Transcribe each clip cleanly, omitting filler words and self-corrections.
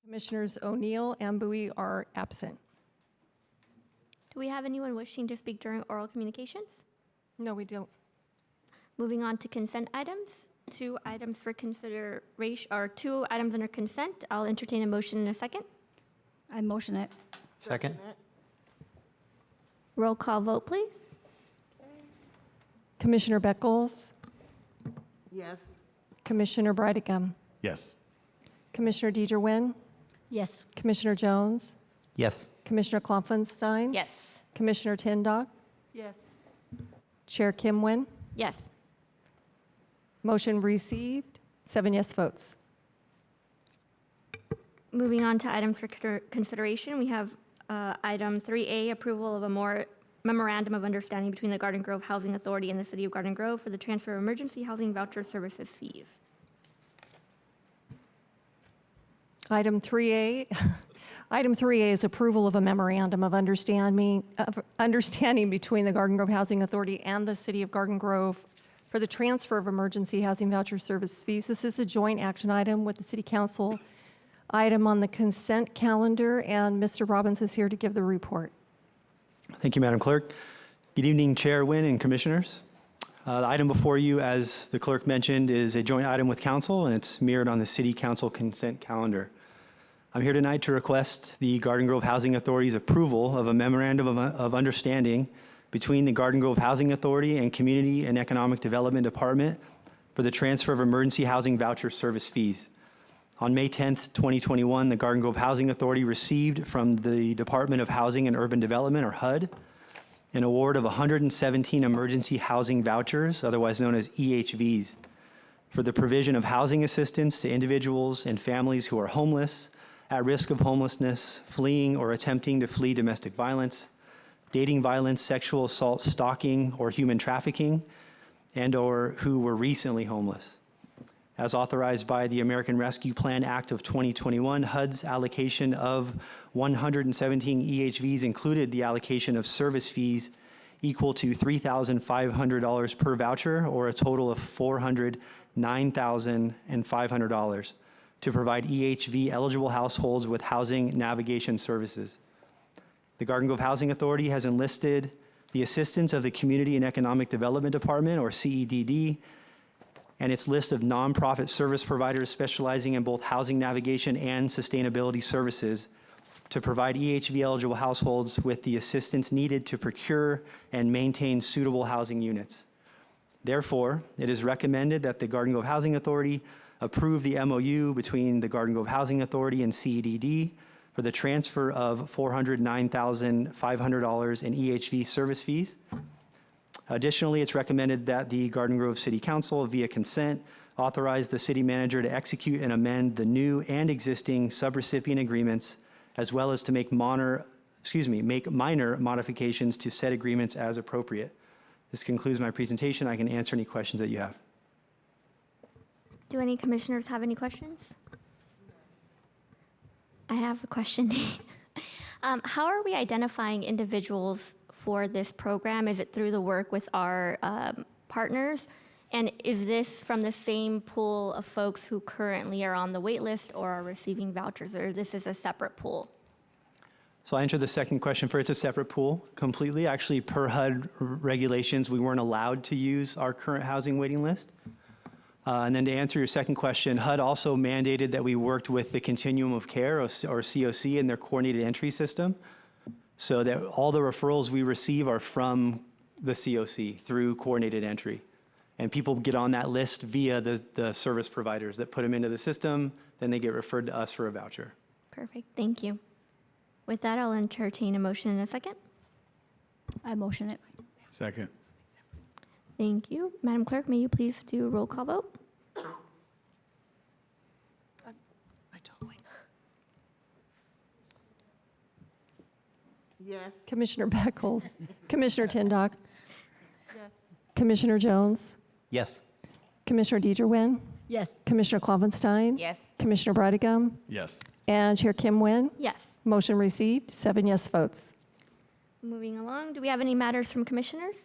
Commissioners O'Neill and Bowie are absent. Do we have anyone wishing to speak during oral communications? No, we don't. Moving on to consent items. 2 items for consideration, or 2 items under consent. I'll entertain a motion in a second. I motion it. Second. Roll call vote, please. Commissioner Beckles, Yes. Commissioner Breitigam, Yes. Commissioner Deidre Nguyen, Yes. Commissioner Jones, Yes. Commissioner Klopfenstein, Yes. Commissioner Tindog, Yes. Chair Kim Nguyen. Yes. Motion received, 7 yes votes. Moving on to items for consideration, we have item 3A, approval of a memorandum of understanding between the Garden Grove Housing Authority and the City of Garden Grove for the transfer of emergency housing voucher services fees. Item 3A. Item 3A is approval of a memorandum of understanding between the Garden Grove Housing Authority and the City of Garden Grove for the transfer of emergency housing voucher service fees. This is a joint action item with the City Council item on the consent calendar, and Mr. Robbins is here to give the report. Thank you, Madam Clerk. Good evening, Chair Nguyen and Commissioners. The item before you, as the clerk mentioned, is a joint item with Council, and it's mirrored on the City Council consent calendar. I'm here tonight to request the Garden Grove Housing Authority's approval of a memorandum of understanding between the Garden Grove Housing Authority and Community and Economic Development Department for the transfer of emergency housing voucher service fees. On May 10th, 2021, the Garden Grove Housing Authority received from the Department of Housing and Urban Development, or HUD, an award of 117 emergency housing vouchers, otherwise known as EHVs, for the provision of housing assistance to individuals and families who are homeless, at risk of homelessness, fleeing or attempting to flee domestic violence, dating violence, sexual assault, stalking, or human trafficking, and/or who were recently homeless. As authorized by the American Rescue Plan Act of 2021, HUD's allocation of 117 EHVs included the allocation of service fees equal to $3,500 per voucher, or a total of $409,500, to provide EHV-eligible households with housing navigation services. The Garden Grove Housing Authority has enlisted the assistance of the Community and Economic Development Department, or CEDD, and its list of nonprofit service providers specializing in both housing navigation and sustainability services to provide EHV-eligible households with the assistance needed to procure and maintain suitable housing units. Therefore, it is recommended that the Garden Grove Housing Authority approve the MOU between the Garden Grove Housing Authority and CEDD for the transfer of $409,500 in EHV service fees. Additionally, it's recommended that the Garden Grove City Council, via consent, authorize the city manager to execute and amend the new and existing subrecipient agreements, as well as to make minor modifications to said agreements as appropriate. This concludes my presentation. I can answer any questions that you have. Do any commissioners have any questions? I have a question. How are we identifying individuals for this program? Is it through the work with our partners? And is this from the same pool of folks who currently are on the wait list or are receiving vouchers, or this is a separate pool? So I answered the second question first. It's a separate pool completely. Actually, per HUD regulations, we weren't allowed to use our current housing waiting list. And then to answer your second question, HUD also mandated that we worked with the Continuum of Care, or COC, in their coordinated entry system, so that all the referrals we receive are from the COC through coordinated entry. And people get on that list via the service providers that put them into the system, then they get referred to us for a voucher. Perfect, thank you. With that, I'll entertain a motion in a second. I motion it. Second. Thank you. Madam Clerk, may you please do a roll call vote? Yes. Commissioner Beckles, Commissioner Tindog, Yes. Commissioner Jones, Yes. Commissioner Deidre Nguyen, Yes. Commissioner Klopfenstein, Yes. Commissioner Breitigam, Yes. and Chair Kim Nguyen. Yes. Motion received, 7 yes votes. Moving along, do we have any matters from commissioners?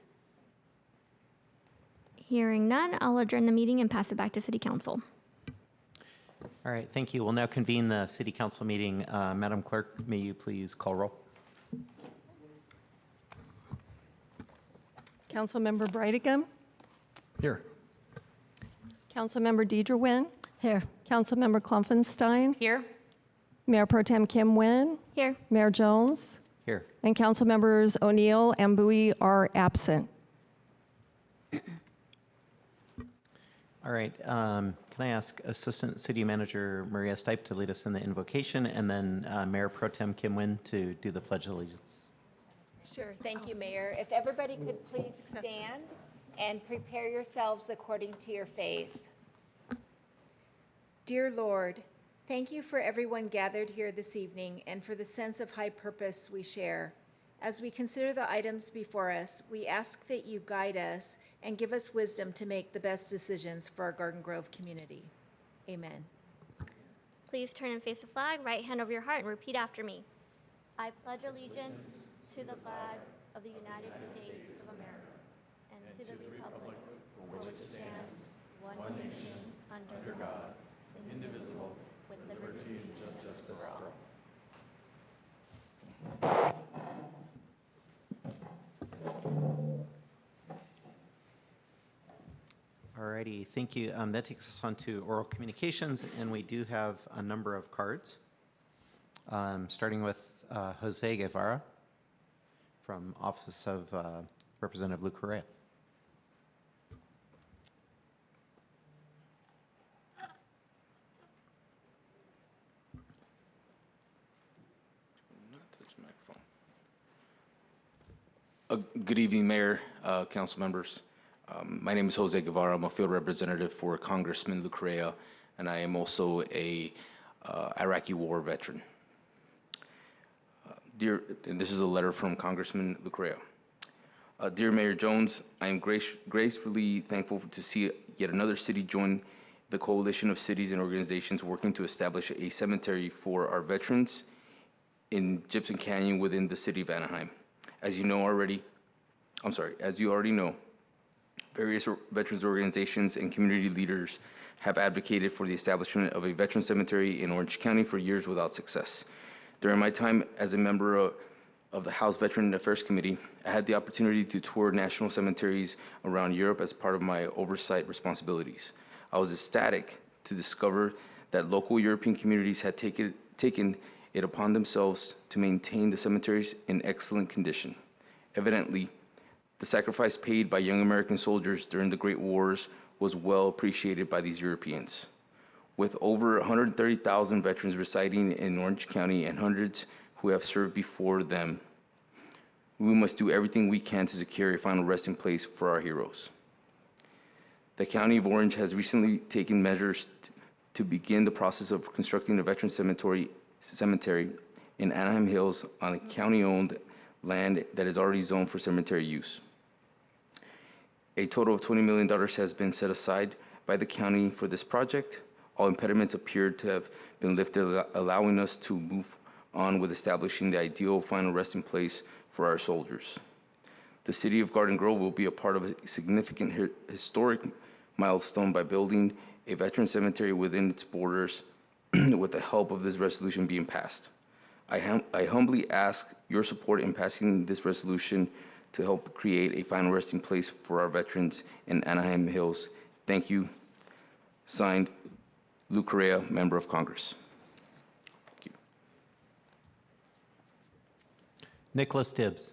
Hearing none, I'll adjourn the meeting and pass it back to City Council. All All right, thank you. We'll now convene the City Council meeting. Madam Clerk, may you please call roll? Councilmember Brightigam. Here. Councilmember Deidre Nguyen. Here. Councilmember Klopfenstein. Here. Mayor Pro Tem Kim Nguyen. Here. Mayor Jones. Here. And Councilmembers O'Neill and Bowie are absent. All right, can I ask Assistant City Manager Maria Stipe to lead us in the invocation, and then Mayor Pro Tem Kim Nguyen to do the Pledge of Allegiance? Sure. Thank you, Mayor. If everybody could please stand and prepare yourselves according to your faith. Dear Lord, thank you for everyone gathered here this evening and for the sense of high purpose we share. As we consider the items before us, we ask that you guide us and give us wisdom to make the best decisions for our Garden Grove community. Amen. Please turn and face the flag, right hand over your heart, and repeat after me. I pledge allegiance to the flag of the United States of America and to the republic for which it stands, one nation, under God, indivisible, with liberty and justice for all. All righty, thank you. That takes us on to oral communications, and we do have a number of cards, starting with Jose Guevara from Office of Representative Lou Correa. Good evening, Mayor, council members. My name is Jose Guevara. I'm a field representative for Congressman Lou Correa, and I am also a Iraqi war veteran. And this is a letter from Congressman Lou Correa. Dear Mayor Jones, I am gracefully thankful to see yet another city join the coalition of cities and organizations working to establish a cemetery for our veterans in Gypson Canyon within the city of Anaheim. As you already know, various veterans organizations and community leaders have advocated for the establishment of a veteran cemetery in Orange County for years without success. During my time as a member of the House Veteran Affairs Committee, I had the opportunity to tour national cemeteries around Europe as part of my oversight responsibilities. I was ecstatic to discover that local European communities had taken it upon themselves to maintain the cemeteries in excellent condition. Evidently, the sacrifice paid by young American soldiers during the Great Wars was well appreciated by these Europeans. With over 130,000 veterans residing in Orange County and hundreds who have served before them, we must do everything we can to secure a final resting place for our heroes. The County of Orange has recently taken measures to begin the process of constructing a veteran cemetery in Anaheim Hills on county-owned land that is already zoned for cemetery use. A total of $20 million has been set aside by the county for this project. All impediments appear to have been lifted, allowing us to move on with establishing the ideal final resting place for our soldiers. The city of Garden Grove will be a part of a significant historic milestone by building a veteran cemetery within its borders with the help of this resolution being passed. I humbly ask your support in passing this resolution to help create a final resting place for our veterans in Anaheim Hills. Thank you. Signed, Lou Correa, Member of Congress. Thank you. Nicholas Tibbs.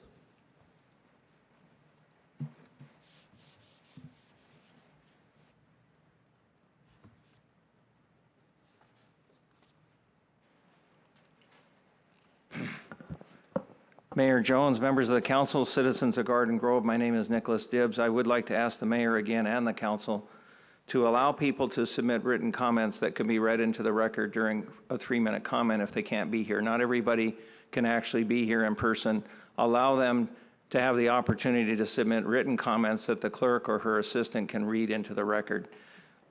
Mayor Jones, members of the council, citizens of Garden Grove, my name is Nicholas Dibbs. I would like to ask the mayor again and the council to allow people to submit written comments that can be read into the record during a 3-minute comment if they can't be here. Not everybody can actually be here in person. Allow them to have the opportunity to submit written comments that the clerk or her assistant can read into the record.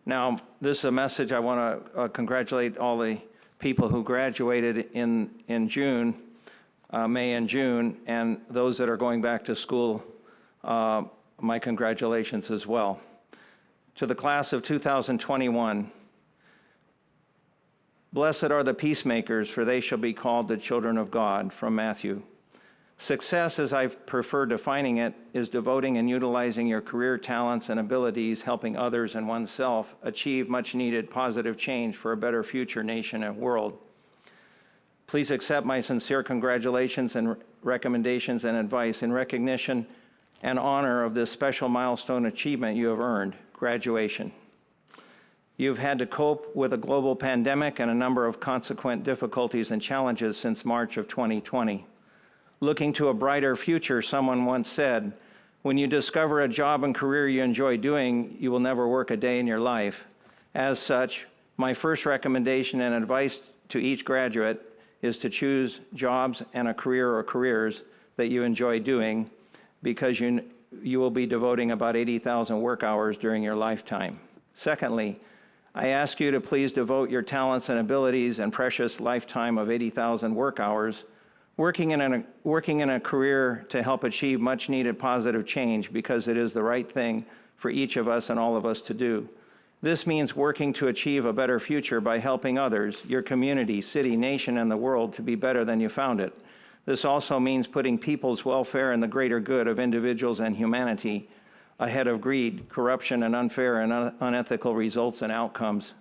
Now, this is a message. I want to congratulate all the people who graduated in June, May and June, and those that are going back to school, my congratulations as well. To the class of 2021, Blessed are the peacemakers, for they shall be called the children of God, from Matthew. Success, as I prefer defining it, is devoting and utilizing your career talents and abilities, helping others and oneself achieve much needed positive change for a better future nation and world. Please accept my sincere congratulations and recommendations and advice in recognition and honor of this special milestone achievement you have earned, graduation. You've had to cope with a global pandemic and a number of consequent difficulties and challenges since March of 2020. Looking to a brighter future, someone once said, when you discover a job and career you enjoy doing, you will never work a day in your life. As such, my first recommendation and advice to each graduate is to choose jobs and a career or careers that you enjoy doing, because you will be devoting about 80,000 work hours during your lifetime. Secondly, I ask you to please devote your talents and abilities and precious lifetime of 80,000 work hours working in a career to help achieve much needed positive change, because it is the right thing for each of us and all of us to do. This means working to achieve a better future by helping others, your community, city, nation, and the world to be better than you found it. This also means putting people's welfare and the greater good of individuals and humanity ahead of greed, corruption, and unfair and unethical results and outcomes.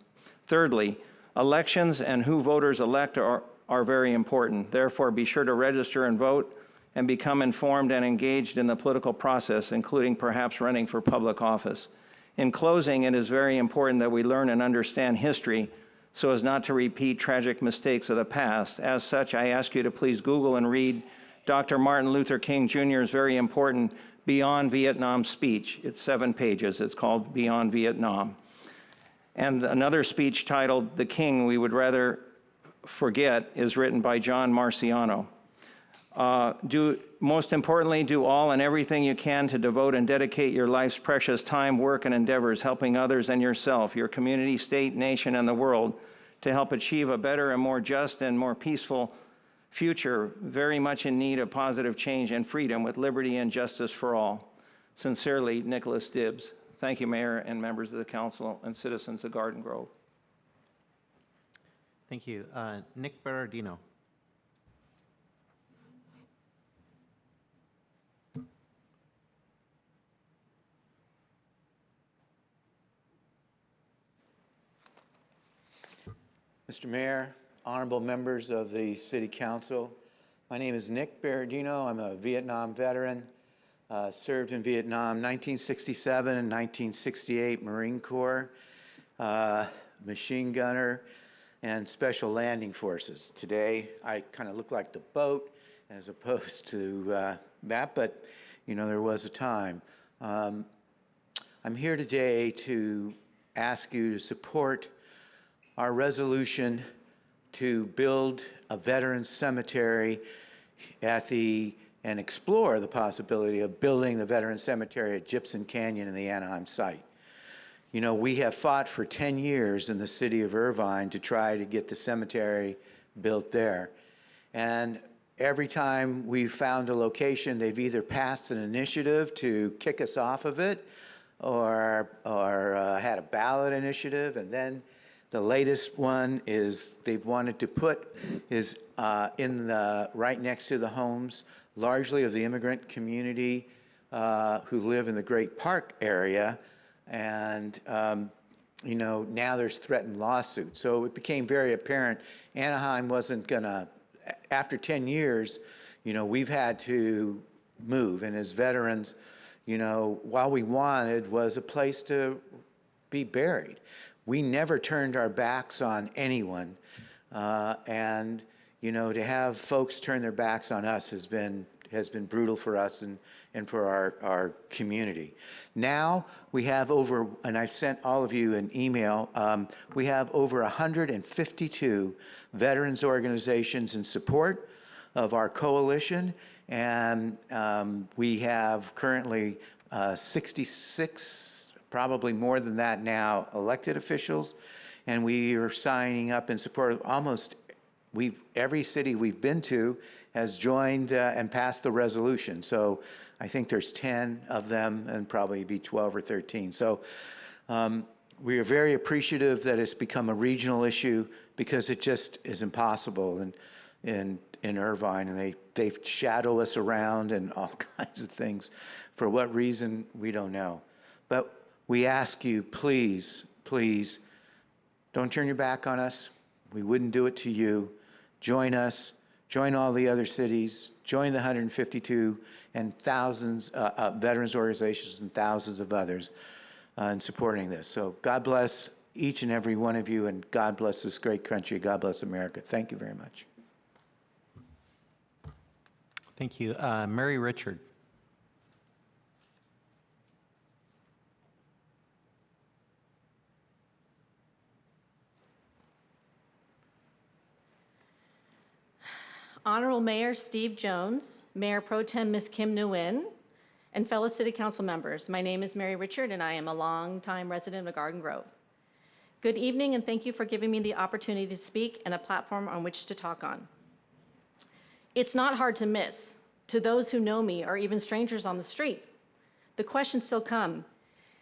Thirdly, elections and who voters elect are very important. Therefore, be sure to register and vote and become informed and engaged in the political process, including perhaps running for public office. In closing, it is very important that we learn and understand history so as not to repeat tragic mistakes of the past. As such, I ask you to please Google and read Dr. Martin Luther King Jr.'s very important Beyond Vietnam speech. It's 7 pages. It's called Beyond Vietnam. And another speech titled The King We Would Rather Forget is written by John Marciano. Most importantly, do all and everything you can to devote and dedicate your life's precious time, work, and endeavors helping others and yourself, your community, state, nation, and the world to help achieve a better and more just and more peaceful future, very much in need of positive change and freedom with liberty and justice for all. Sincerely, Nicholas Dibbs. Thank you, Mayor and members of the Council and citizens of Garden Grove. Thank you. Nick Berardino. Mr. Mayor, honorable members of the City Council, my name is Nick Berardino. I'm a Vietnam veteran, served in Vietnam 1967 and 1968, Marine Corps, machine gunner, and Special Landing Forces. Today, I kind of look like the boat as opposed to that, but you know, there was a time. I'm here today to ask you to support our resolution to build a veterans cemetery and explore the possibility of building the veterans cemetery at Gypson Canyon in the Anaheim site. You know, we have fought for 10 years in the city of Irvine to try to get the cemetery built there. And every time we've found a location, they've either passed an initiative to kick us off of it or had a ballot initiative. And then the latest one is they've wanted to put right next to the homes, largely of the immigrant community who live in the Great Park area. And, you know, now there's threatened lawsuits. So it became very apparent Anaheim wasn't gonna, after 10 years, you know, we've had to move. And as veterans, you know, what we wanted was a place to be buried. We never turned our backs on anyone. And, you know, to have folks turn their backs on us has been brutal for us and for our community. Now we have over, and I've sent all of you an email, we have over 152 veterans organizations in support of our coalition, and we have currently 66, probably more than that now, elected officials, and we are signing up in support of almost, every city we've been to has joined and passed the resolution. So I think there's 10 of them and probably be 12 or 13. So We are very appreciative that it's become a regional issue because it just is impossible in Irvine, and they shadow us around and all kinds of things. For what reason, we don't know. But we ask you, please, please, don't turn your back on us. We wouldn't do it to you. Join us, join all the other cities, join the 152 and thousands veterans organizations and thousands of others in supporting this. So God bless each and every one of you, and God bless this great country. God bless America. Thank you very much. Thank you. Mary Richard. Honorable Mayor Steve Jones, Mayor Pro Tem Ms. Kim Nguyen, and fellow City Council members, my name is Mary Richard, and I am a longtime resident of Garden Grove. Good evening, and thank you for giving me the opportunity to speak and a platform on which to talk on. It's not hard to miss, to those who know me or even strangers on the street. The questions still come.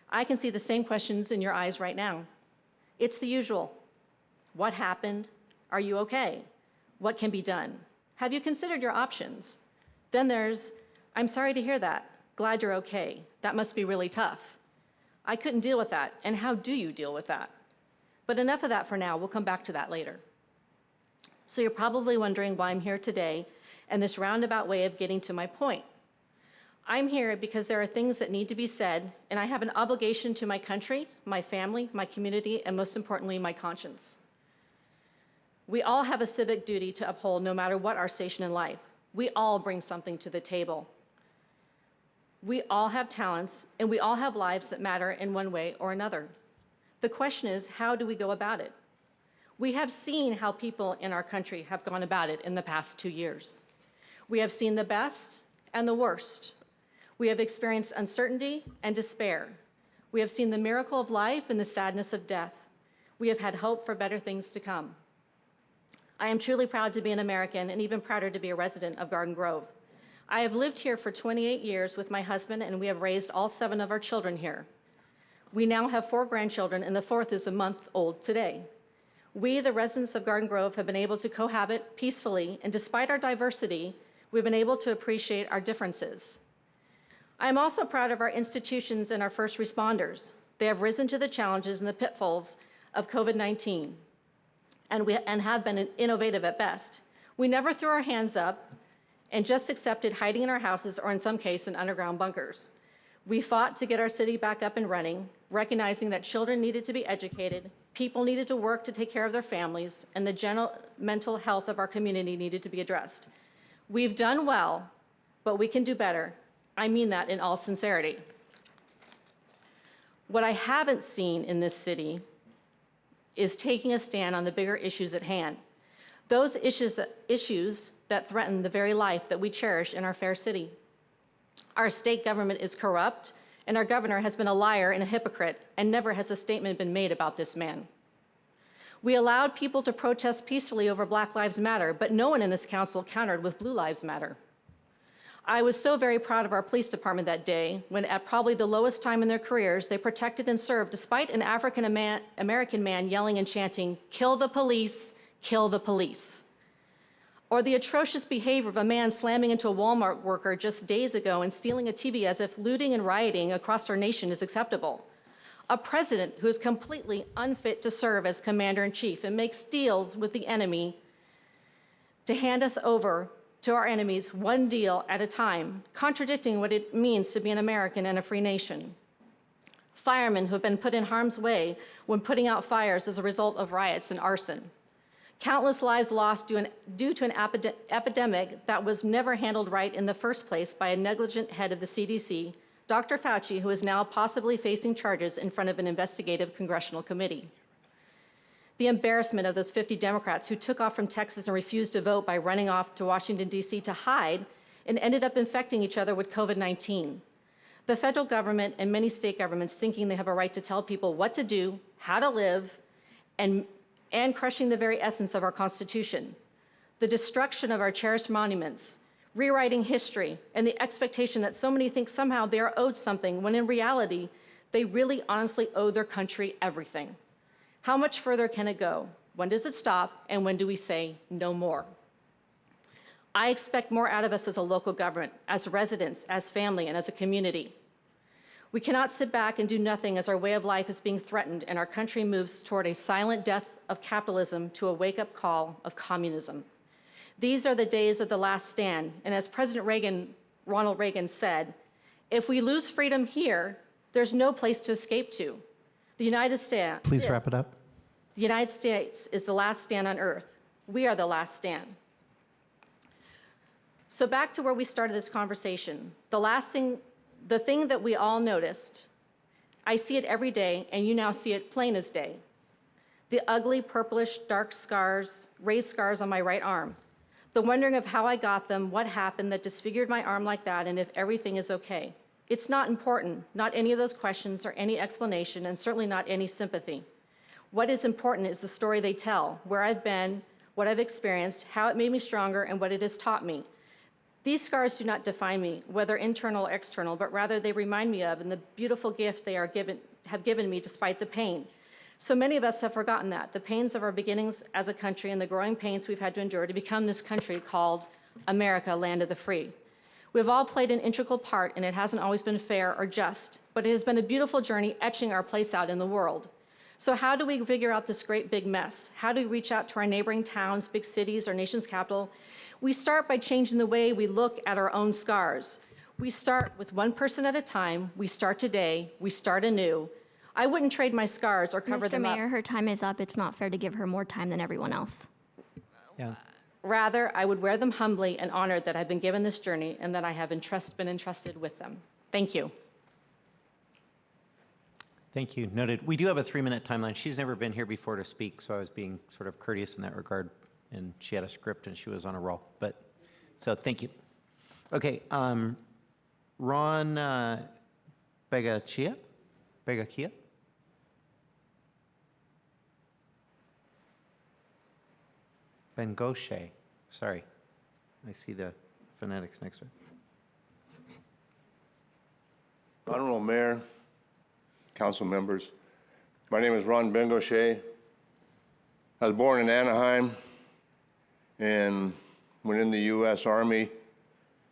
I can see the same questions in your eyes right now. It's the usual. What happened? Are you okay? What can be done? Have you considered your options? Then there's, I'm sorry to hear that. Glad you're okay. That must be really tough. I couldn't deal with that, and how do you deal with that? But enough of that for now. We'll come back to that later. So you're probably wondering why I'm here today and this roundabout way of getting to my point. I'm here because there are things that need to be said, and I have an obligation to my country, my family, my community, and most importantly, my conscience. We all have a civic duty to uphold no matter what our station in life. We all bring something to the table. We all have talents, and we all have lives that matter in one way or another. The question is, how do we go about it? We have seen how people in our country have gone about it in the past 2 years. We have seen the best and the worst. We have experienced uncertainty and despair. We have seen the miracle of life and the sadness of death. We have had hope for better things to come. I am truly proud to be an American and even prouder to be a resident of Garden Grove. I have lived here for 28 years with my husband, and we have raised all 7 of our children here. We now have 4 grandchildren, and the 4th is a month old today. We, the residents of Garden Grove, have been able to cohabit peacefully, and despite our diversity, we've been able to appreciate our differences. I am also proud of our institutions and our first responders. They have risen to the challenges and the pitfalls of COVID-19. And have been innovative at best. We never threw our hands up and just accepted hiding in our houses or in some case in underground bunkers. We fought to get our city back up and running, recognizing that children needed to be educated, people needed to work to take care of their families, and the general mental health of our community needed to be addressed. We've done well, but we can do better. I mean that in all sincerity. What I haven't seen in this city is taking a stand on the bigger issues at hand. Those issues that threaten the very life that we cherish in our fair city. Our state government is corrupt, and our governor has been a liar and a hypocrite, and never has a statement been made about this man. We allowed people to protest peacefully over Black Lives Matter, but no one in this council countered with Blue Lives Matter. I was so very proud of our police department that day when, at probably the lowest time in their careers, they protected and served despite an African-American man yelling and chanting, "Kill the police, kill the police." Or the atrocious behavior of a man slamming into a Walmart worker just days ago and stealing a TV as if looting and rioting across our nation is acceptable. A president who is completely unfit to serve as commander-in-chief and makes deals with the enemy to hand us over to our enemies one deal at a time, contradicting what it means to be an American and a free nation. Firemen who have been put in harm's way when putting out fires as a result of riots and arson. Countless lives lost due to an epidemic that was never handled right in the first place by a negligent head of the CDC, Dr. Fauci, who is now possibly facing charges in front of an investigative congressional committee. The embarrassment of those 50 Democrats who took off from Texas and refused to vote by running off to Washington, D.C. to hide and ended up infecting each other with COVID-19. The federal government and many state governments thinking they have a right to tell people what to do, how to live, and crushing the very essence of our Constitution. The destruction of our cherished monuments, rewriting history, and the expectation that so many think somehow they are owed something when in reality, They really honestly owe their country everything. How much further can it go? When does it stop? And when do we say no more? I expect more out of us as a local government, as residents, as family, and as a community. We cannot sit back and do nothing as our way of life is being threatened and our country moves toward a silent death of capitalism to a wake-up call of communism. These are the days of the last stand, and as Ronald Reagan said, if we lose freedom here, there's no place to escape to. The United States. Please wrap it up. The United States is the last stand on earth. We are the last stand. So back to where we started this conversation. The thing that we all noticed, I see it every day, and you now see it plain as day. The ugly, purplish, dark scars, raised scars on my right arm. The wondering of how I got them, what happened that disfigured my arm like that, and if everything is okay. It's not important, not any of those questions or any explanation, and certainly not any sympathy. What is important is the story they tell, where I've been, what I've experienced, how it made me stronger, and what it has taught me. These scars do not define me, whether internal or external, but rather they remind me of and the beautiful gift they have given me despite the pain. So many of us have forgotten that, the pains of our beginnings as a country and the growing pains we've had to endure to become this country called America, land of the free. We've all played an integral part, and it hasn't always been fair or just, but it has been a beautiful journey etching our place out in the world. So how do we figure out this great big mess? How do we reach out to our neighboring towns, big cities, our nation's capital? We start by changing the way we look at our own scars. We start with one person at a time. We start today. We start anew. I wouldn't trade my scars or cover them up. Mr. Mayor, her time is up. It's not fair to give her more time than everyone else. Yeah. Rather, I would wear them humbly and honored that I've been given this journey and that I have been entrusted with them. Thank you. Thank you. Noted. We do have a 3-minute timeline. She's never been here before to speak, so I was being sort of courteous in that regard. And she had a script and she was on a roll. But so thank you. Okay. Ron Begachia? Bengoshe. Sorry. I see the phonetics next to it. Honorable Mayor, council members, my name is Ron Bengoshe. I was born in Anaheim and went in the U.S. Army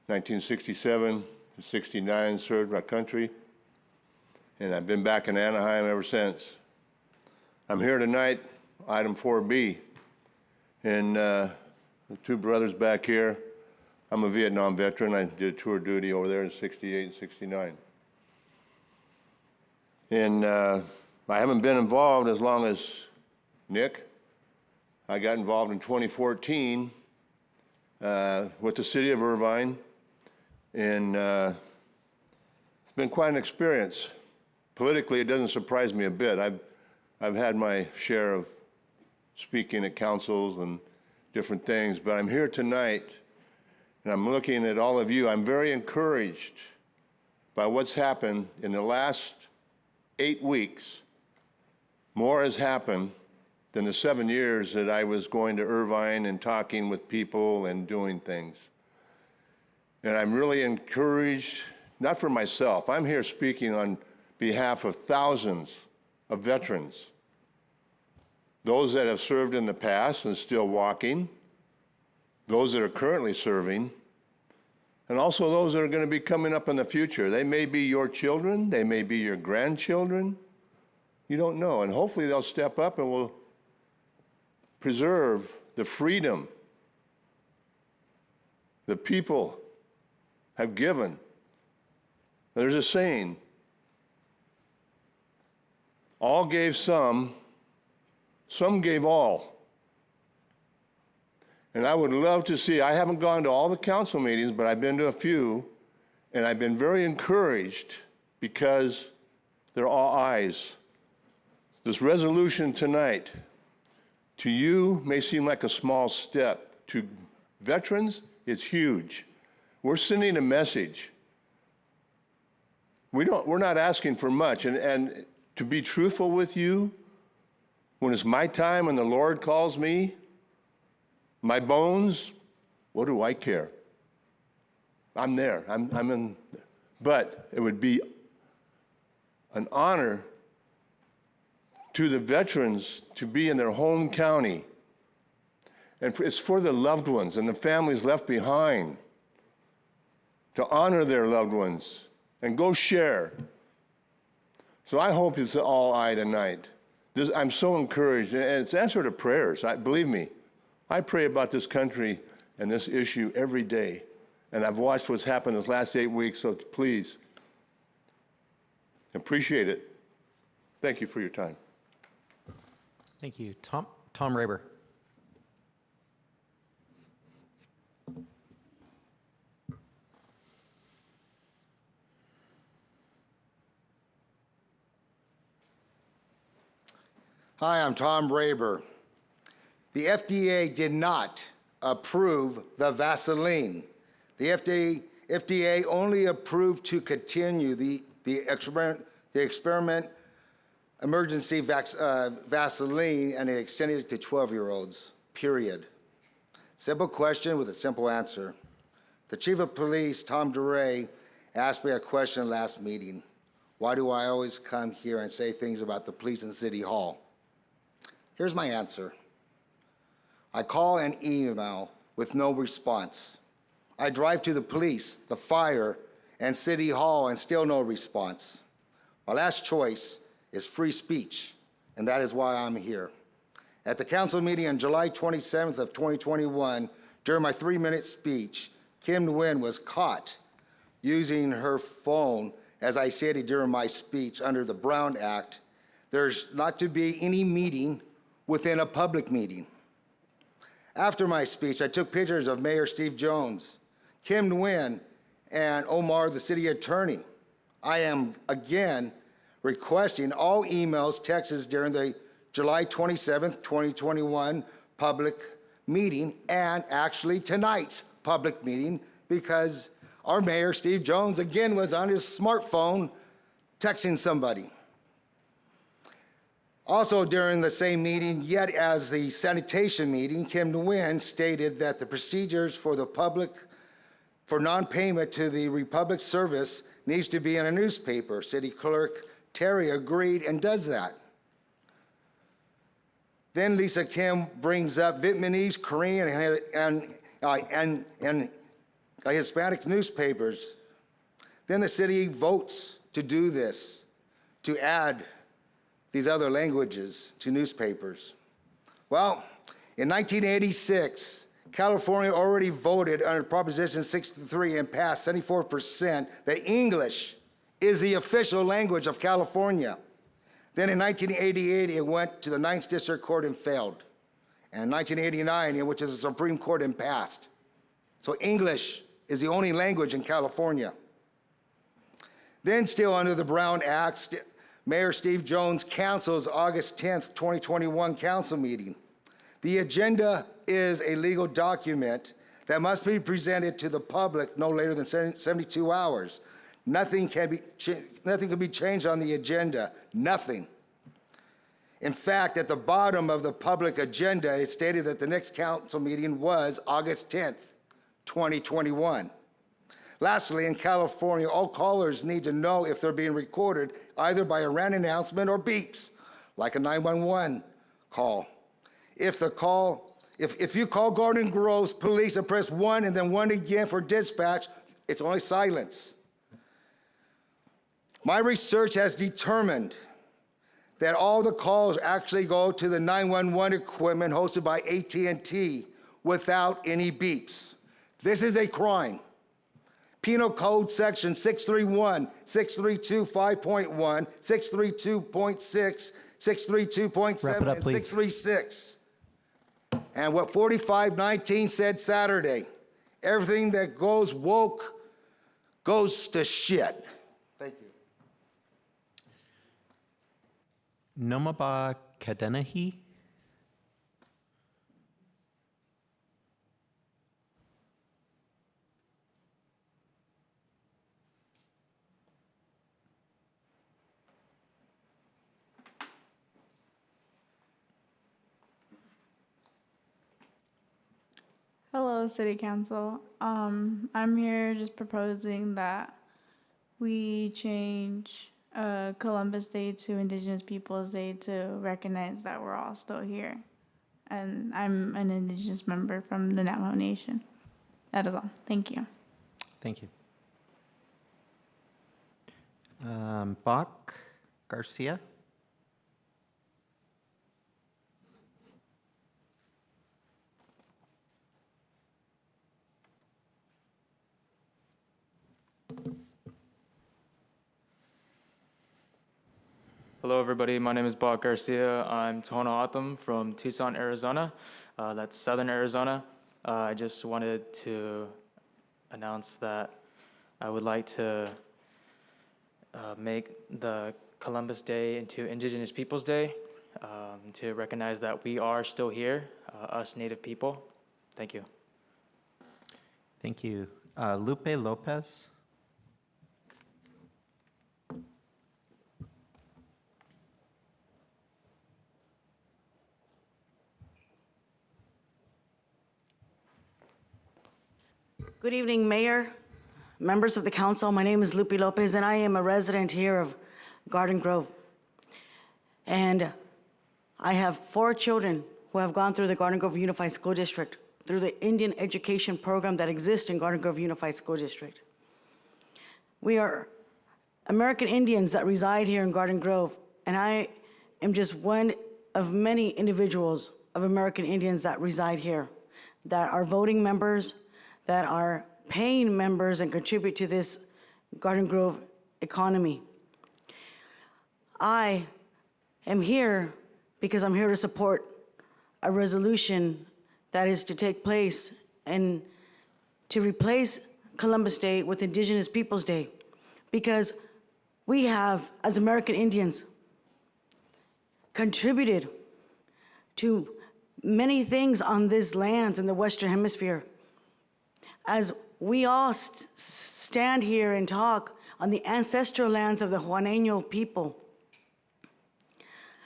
1967 to 69, served my country, and I've been back in Anaheim ever since. I'm here tonight, item 4B, and the two brothers back here, I'm a Vietnam veteran. I did tour duty over there in 68 and 69. And I haven't been involved as long as Nick. I got involved in 2014 with the city of Irvine, and it's been quite an experience. Politically, it doesn't surprise me a bit. I've had my share of speaking at councils and different things, but I'm here tonight, and I'm looking at all of you. I'm very encouraged by what's happened in the last 8 weeks. More has happened than the 7 years that I was going to Irvine and talking with people and doing things. And I'm really encouraged, not for myself. I'm here speaking on behalf of thousands of veterans, those that have served in the past and still walking, those that are currently serving, and also those that are going to be coming up in the future. They may be your children, they may be your grandchildren. You don't know, and hopefully they'll step up and will preserve the freedom the people have given. There's a saying, all gave some gave all. And I would love to see, I haven't gone to all the council meetings, but I've been to a few, and I've been very encouraged because they're all eyes. This resolution tonight, to you, may seem like a small step. To veterans, it's huge. We're sending a message. We're not asking for much, and to be truthful with you, when it's my time and the Lord calls me, my bones, what do I care? I'm there, I'm in, but it would be an honor to the veterans to be in their home county. And it's for the loved ones and the families left behind to honor their loved ones and go share. So I hope it's all I tonight. I'm so encouraged, and it's answer to prayers. Believe me, I pray about this country and this issue every day, and I've watched what's happened this last 8 weeks, so please, appreciate it. Thank you for your time. Thank you. Tom Raber. Hi, I'm Tom Raber. The FDA did not approve the Vaseline. The FDA only approved to continue the experiment emergency Vaseline, and it extended it to 12-year-olds, period. Simple question with a simple answer. The Chief of Police, Tom DeRay, asked me a question last meeting. Why do I always come here and say things about the police in City Hall? Here's my answer. I call and email with no response. I drive to the police, the fire, and City Hall and still no response. My last choice is free speech, and that is why I'm here. At the council meeting on July 27th of 2021, during my 3-minute speech, Kim Nguyen was caught using her phone, as I stated during my speech, under the Brown Act. There's not to be any meeting within a public meeting. After my speech, I took pictures of Mayor Steve Jones, Kim Nguyen, and Omar, the city attorney. I am again requesting all emails, texts during the July 27th, 2021 public meeting, and actually tonight's public meeting, because our mayor, Steve Jones, again was on his smartphone texting somebody. Also during the same meeting, yet as the sanitation meeting, Kim Nguyen stated that the procedures for the public, for non-payment to the Republic Service needs to be in a newspaper. City Clerk Terry agreed and does that. Then Lisa Kim brings up Vietnamese, Korean, and Hispanic newspapers. Then the city votes to do this, to add these other languages to newspapers. Well, in 1986, California already voted under Proposition 63 and passed 74% that English is the official language of California. Then in 1988, it went to the 9th District Court and failed. And in 1989, it went to the Supreme Court and passed. So English is the only language in California. Then still under the Brown Act, Mayor Steve Jones cancels August 10th, 2021 council meeting. The agenda is a legal document that must be presented to the public no later than 72 hours. Nothing can be changed on the agenda, nothing. In fact, at the bottom of the public agenda, it stated that the next council meeting was August 10th, 2021. Lastly, in California, all callers need to know if they're being recorded either by a random announcement or beeps, like a 911 call. If you call Garden Grove's police and press 1 and then 1 again for dispatch, it's only silence. My research has determined that all the calls actually go to the 911 equipment hosted by AT&T without any beeps. This is a crime. Penal Code Section 631, 632.5.1, 632.6, 632.7, and 636. And what 4519 said Saturday, everything that goes woke goes to shit. Thank you. Nomaba Kadenahi. Hello, City Council. I'm here just proposing that we change Columbus Day to Indigenous Peoples Day to recognize that we're all still here. And I'm an Indigenous member from the Navajo Nation. That is all. Thank you. Thank you. Bach, Garcia. Hello, everybody. My name is Bach Garcia. I'm Tohono O'odham from Tucson, Arizona. That's southern Arizona. I just wanted to announce that I would like to make the Columbus Day into Indigenous Peoples Day to recognize that we are still here, us Native people. Thank you. Thank you. Lupe Lopez. Good evening, Mayor, members of the council. My name is Lupe Lopez, and I am a resident here of Garden Grove. And I have 4 children who have gone through the Garden Grove Unified School District through the Indian education program that exists in Garden Grove Unified School District. We are American Indians that reside here in Garden Grove, and I am just one of many individuals of American Indians that reside here, that are voting members, that are paying members and contribute to this Garden Grove economy. I am here because I'm here to support a resolution that is to take place and to replace Columbus Day with Indigenous Peoples Day, because we have, as American Indians, contributed to many things on this land in the Western Hemisphere. As we all stand here and talk on the ancestral lands of the Juaneño people,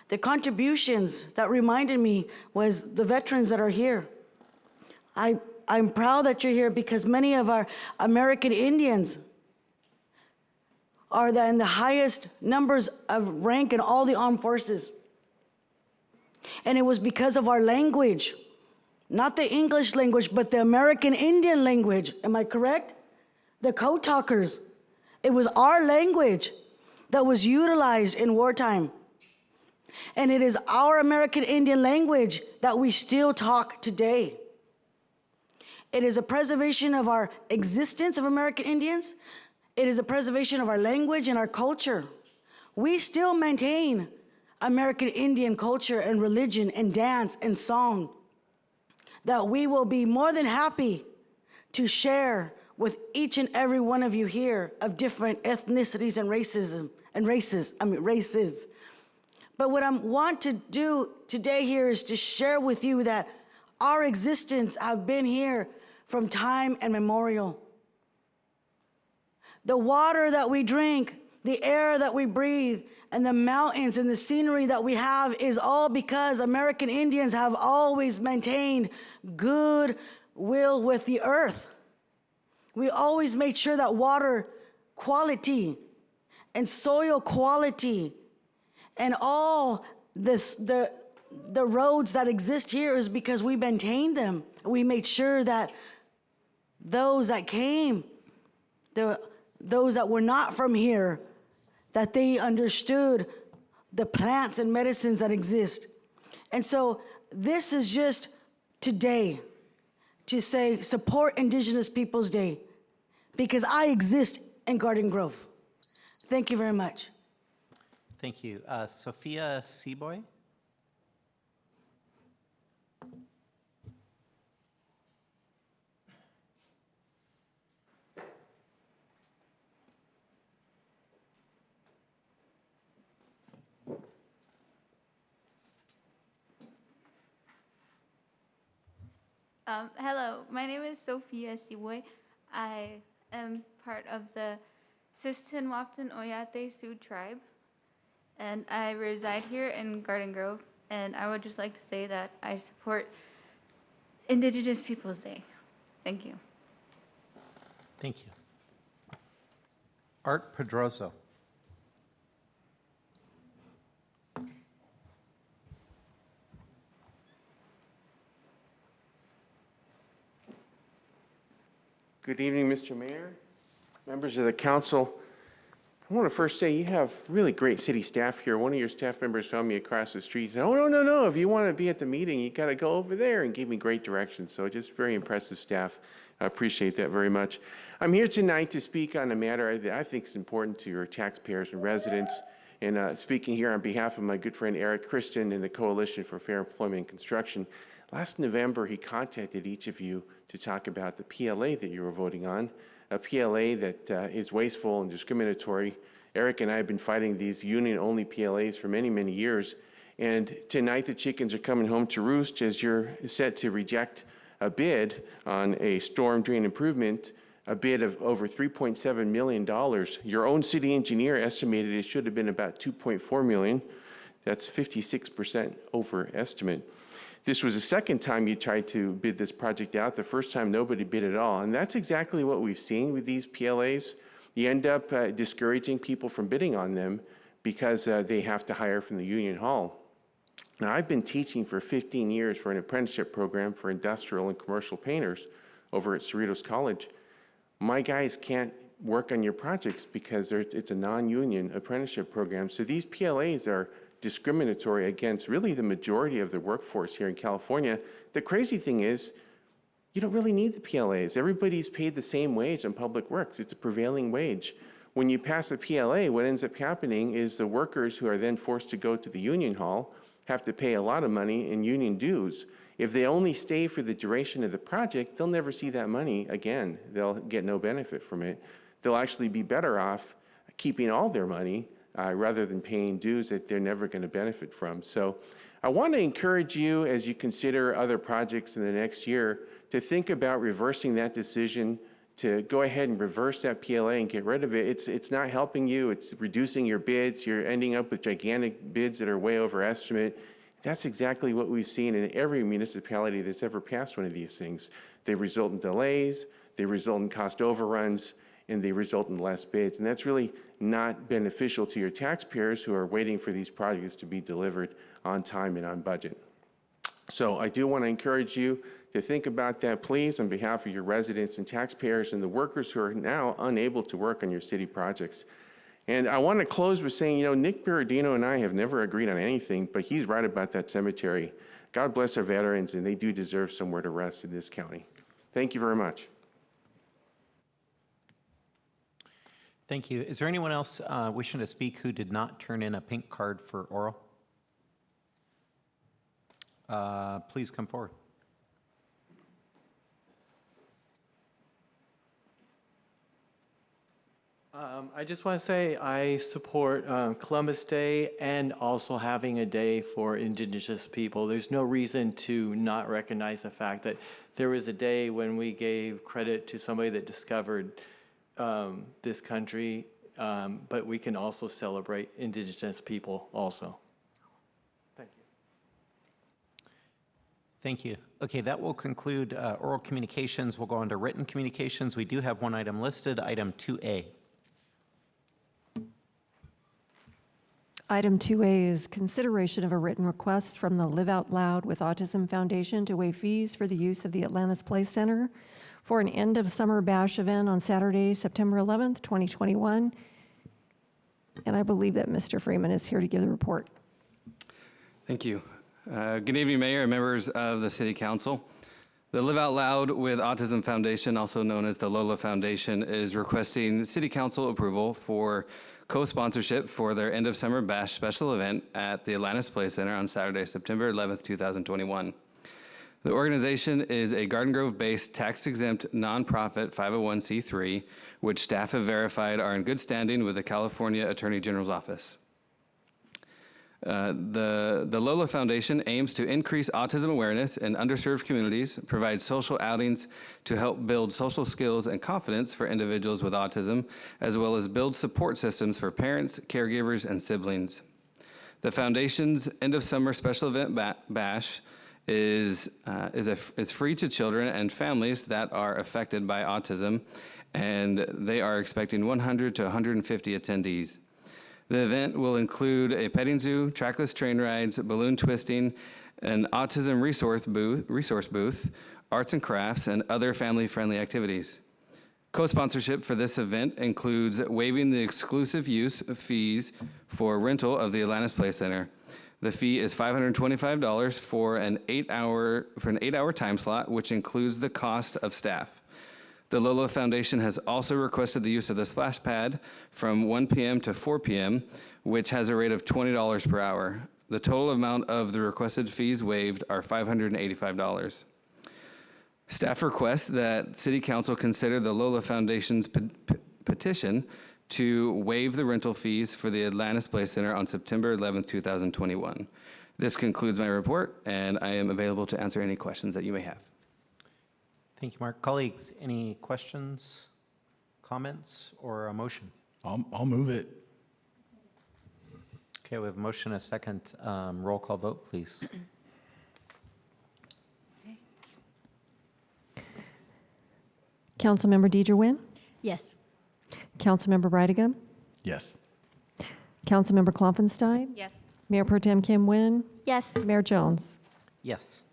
the contributions that reminded me was the veterans that are here. I'm proud that you're here because many of our American Indians are in the highest numbers of rank in all the armed forces. And it was because of our language. Not the English language, but the American Indian language. Am I correct? The code talkers. It was our language that was utilized in wartime. And it is our American Indian language that we still talk today. It is a preservation of our existence of American Indians. It is a preservation of our language and our culture. We still maintain American Indian culture and religion and dance and song that we will be more than happy to share with each and every one of you here of different ethnicities and races. But what I want to do today here is to share with you that our existence have been here from time immemorial. The water that we drink, the air that we breathe, and the mountains and the scenery that we have is all because American Indians have always maintained good will with the earth. We always made sure that water quality and soil quality and all this, the roads that exist here is because we maintained them. We made sure that those that came, those that were not from here, that they understood the plants and medicines that exist. And so this is just today to say support Indigenous Peoples Day because I exist in Garden Grove. Thank you very much. Thank you. Sophia Seaboy. Hello, my name is Sophia Siwe. I am part of the Sistan Wapton Oyate Sioux tribe, and I reside here in Garden Grove, and I would just like to say that I support Indigenous Peoples Day. Thank you. Thank you. Art Pedroso. Good evening, Mr. Mayor, members of the council. I want to first say you have really great city staff here. One of your staff members found me across the street and said, oh, no, if you want to be at the meeting, you got to go over there, and gave me great directions. So just very impressive staff. I appreciate that very much. I'm here tonight to speak on a matter that I think is important to your taxpayers and residents. And speaking here on behalf of my good friend Eric Christen and the Coalition for Fair Employment and Construction, last November he contacted each of you to talk about the PLA that you were voting on, a PLA that is wasteful and discriminatory. Eric and I have been fighting these union-only PLAs for many, many years. And tonight the chickens are coming home to roost as you're set to reject a bid on a storm drain improvement, a bid of over $3.7 million. Your own city engineer estimated it should have been about $2.4 million. That's 56% over estimate. This was the second time you tried to bid this project out. The first time nobody bid at all. And that's exactly what we've seen with these PLAs. You end up discouraging people from bidding on them because they have to hire from the union hall. Now, I've been teaching for 15 years for an apprenticeship program for industrial and commercial painters over at Cerritos College. My guys can't work on your projects because it's a non-union apprenticeship program. So these PLAs are discriminatory against really the majority of the workforce here in California. The crazy thing is, you don't really need the PLAs. Everybody's paid the same wage on public works. It's a prevailing wage. When you pass a PLA, what ends up happening is the workers who are then forced to go to the union hall have to pay a lot of money in union dues. If they only stay for the duration of the project, they'll never see that money again. They'll get no benefit from it. They'll actually be better off keeping all their money rather than paying dues that they're never going to benefit from. So I want to encourage you, as you consider other projects in the next year, to think about reversing that decision, to go ahead and reverse that PLA and get rid of it. It's not helping you. It's reducing your bids. You're ending up with gigantic bids that are way over estimate. That's exactly what we've seen in every municipality that's ever passed one of these things. They result in delays, they result in cost overruns, and they result in less bids. And that's really not beneficial to your taxpayers who are waiting for these projects to be delivered on time and on budget. So I do want to encourage you to think about that, please, on behalf of your residents and taxpayers and the workers who are now unable to work on your city projects. And I want to close with saying, Nick Berardino and I have never agreed on anything, but he's right about that cemetery. God bless our veterans, and they do deserve somewhere to rest in this county. Thank you very much. Thank you. Is there anyone else wishing to speak who did not turn in a pink card for oral? Please come forward. I just want to say I support Columbus Day and also having a day for Indigenous people. There's no reason to not recognize the fact that there was a day when we gave credit to somebody that discovered this country, but we can also celebrate Indigenous people also. Thank you. Thank you. Okay, that will conclude oral communications. We'll go on to written communications. We do have one item listed, item 2A. Item 2A is consideration of a written request from the Live Out Loud with Autism Foundation to waive fees for the use of the Atlantis Place Center for an end-of-summer bash event on Saturday, September 11th, 2021. And I believe that Mr. Freeman is here to give the report. Thank you. Good evening, Mayor and members of the City Council. The Live Out Loud with Autism Foundation, also known as the LOLA Foundation, is requesting City Council approval for co-sponsorship for their end-of-summer bash special event at the Atlantis Place Center on Saturday, September 11th, 2021. The organization is a Garden Grove-based tax-exempt nonprofit 501c3, which staff have verified are in good standing with the California Attorney General's office. The LOLA Foundation aims to increase autism awareness in underserved communities, provide social outings to help build social skills and confidence for individuals with autism, as well as build support systems for parents, caregivers, and siblings. The Foundation's end-of-summer special event bash is free to children and families that are affected by autism, and they are expecting 100 to 150 attendees. The event will include a petting zoo, trackless train rides, balloon twisting, an autism resource booth, arts and crafts, and other family-friendly activities. Co-sponsorship for this event includes waiving the exclusive use fees for rental of the Atlantis Play Center. The fee is $525 for an 8-hour time slot, which includes the cost of staff. The Lola Foundation has also requested the use of the splash pad from 1 p.m. to 4 p.m., which has a rate of $20 per hour. The total amount of the requested fees waived are $585. Staff requests that City Council consider the Lola Foundation's petition to waive the rental fees for the Atlantis Play Center on September 11, 2021. This concludes my report, and I am available to answer any questions that you may have. Thank you, Mark. Colleagues, any questions, comments, or a motion? I'll move it. Okay, we have a motion, a second. Roll call vote, please. Councilmember Deidre Nguyen, Yes. Councilmember Bridegan, Yes. Councilmember Klopfenstein, Yes. Mayor Pro Tem Kim Nguyen, Yes. Mayor Jones. Yes.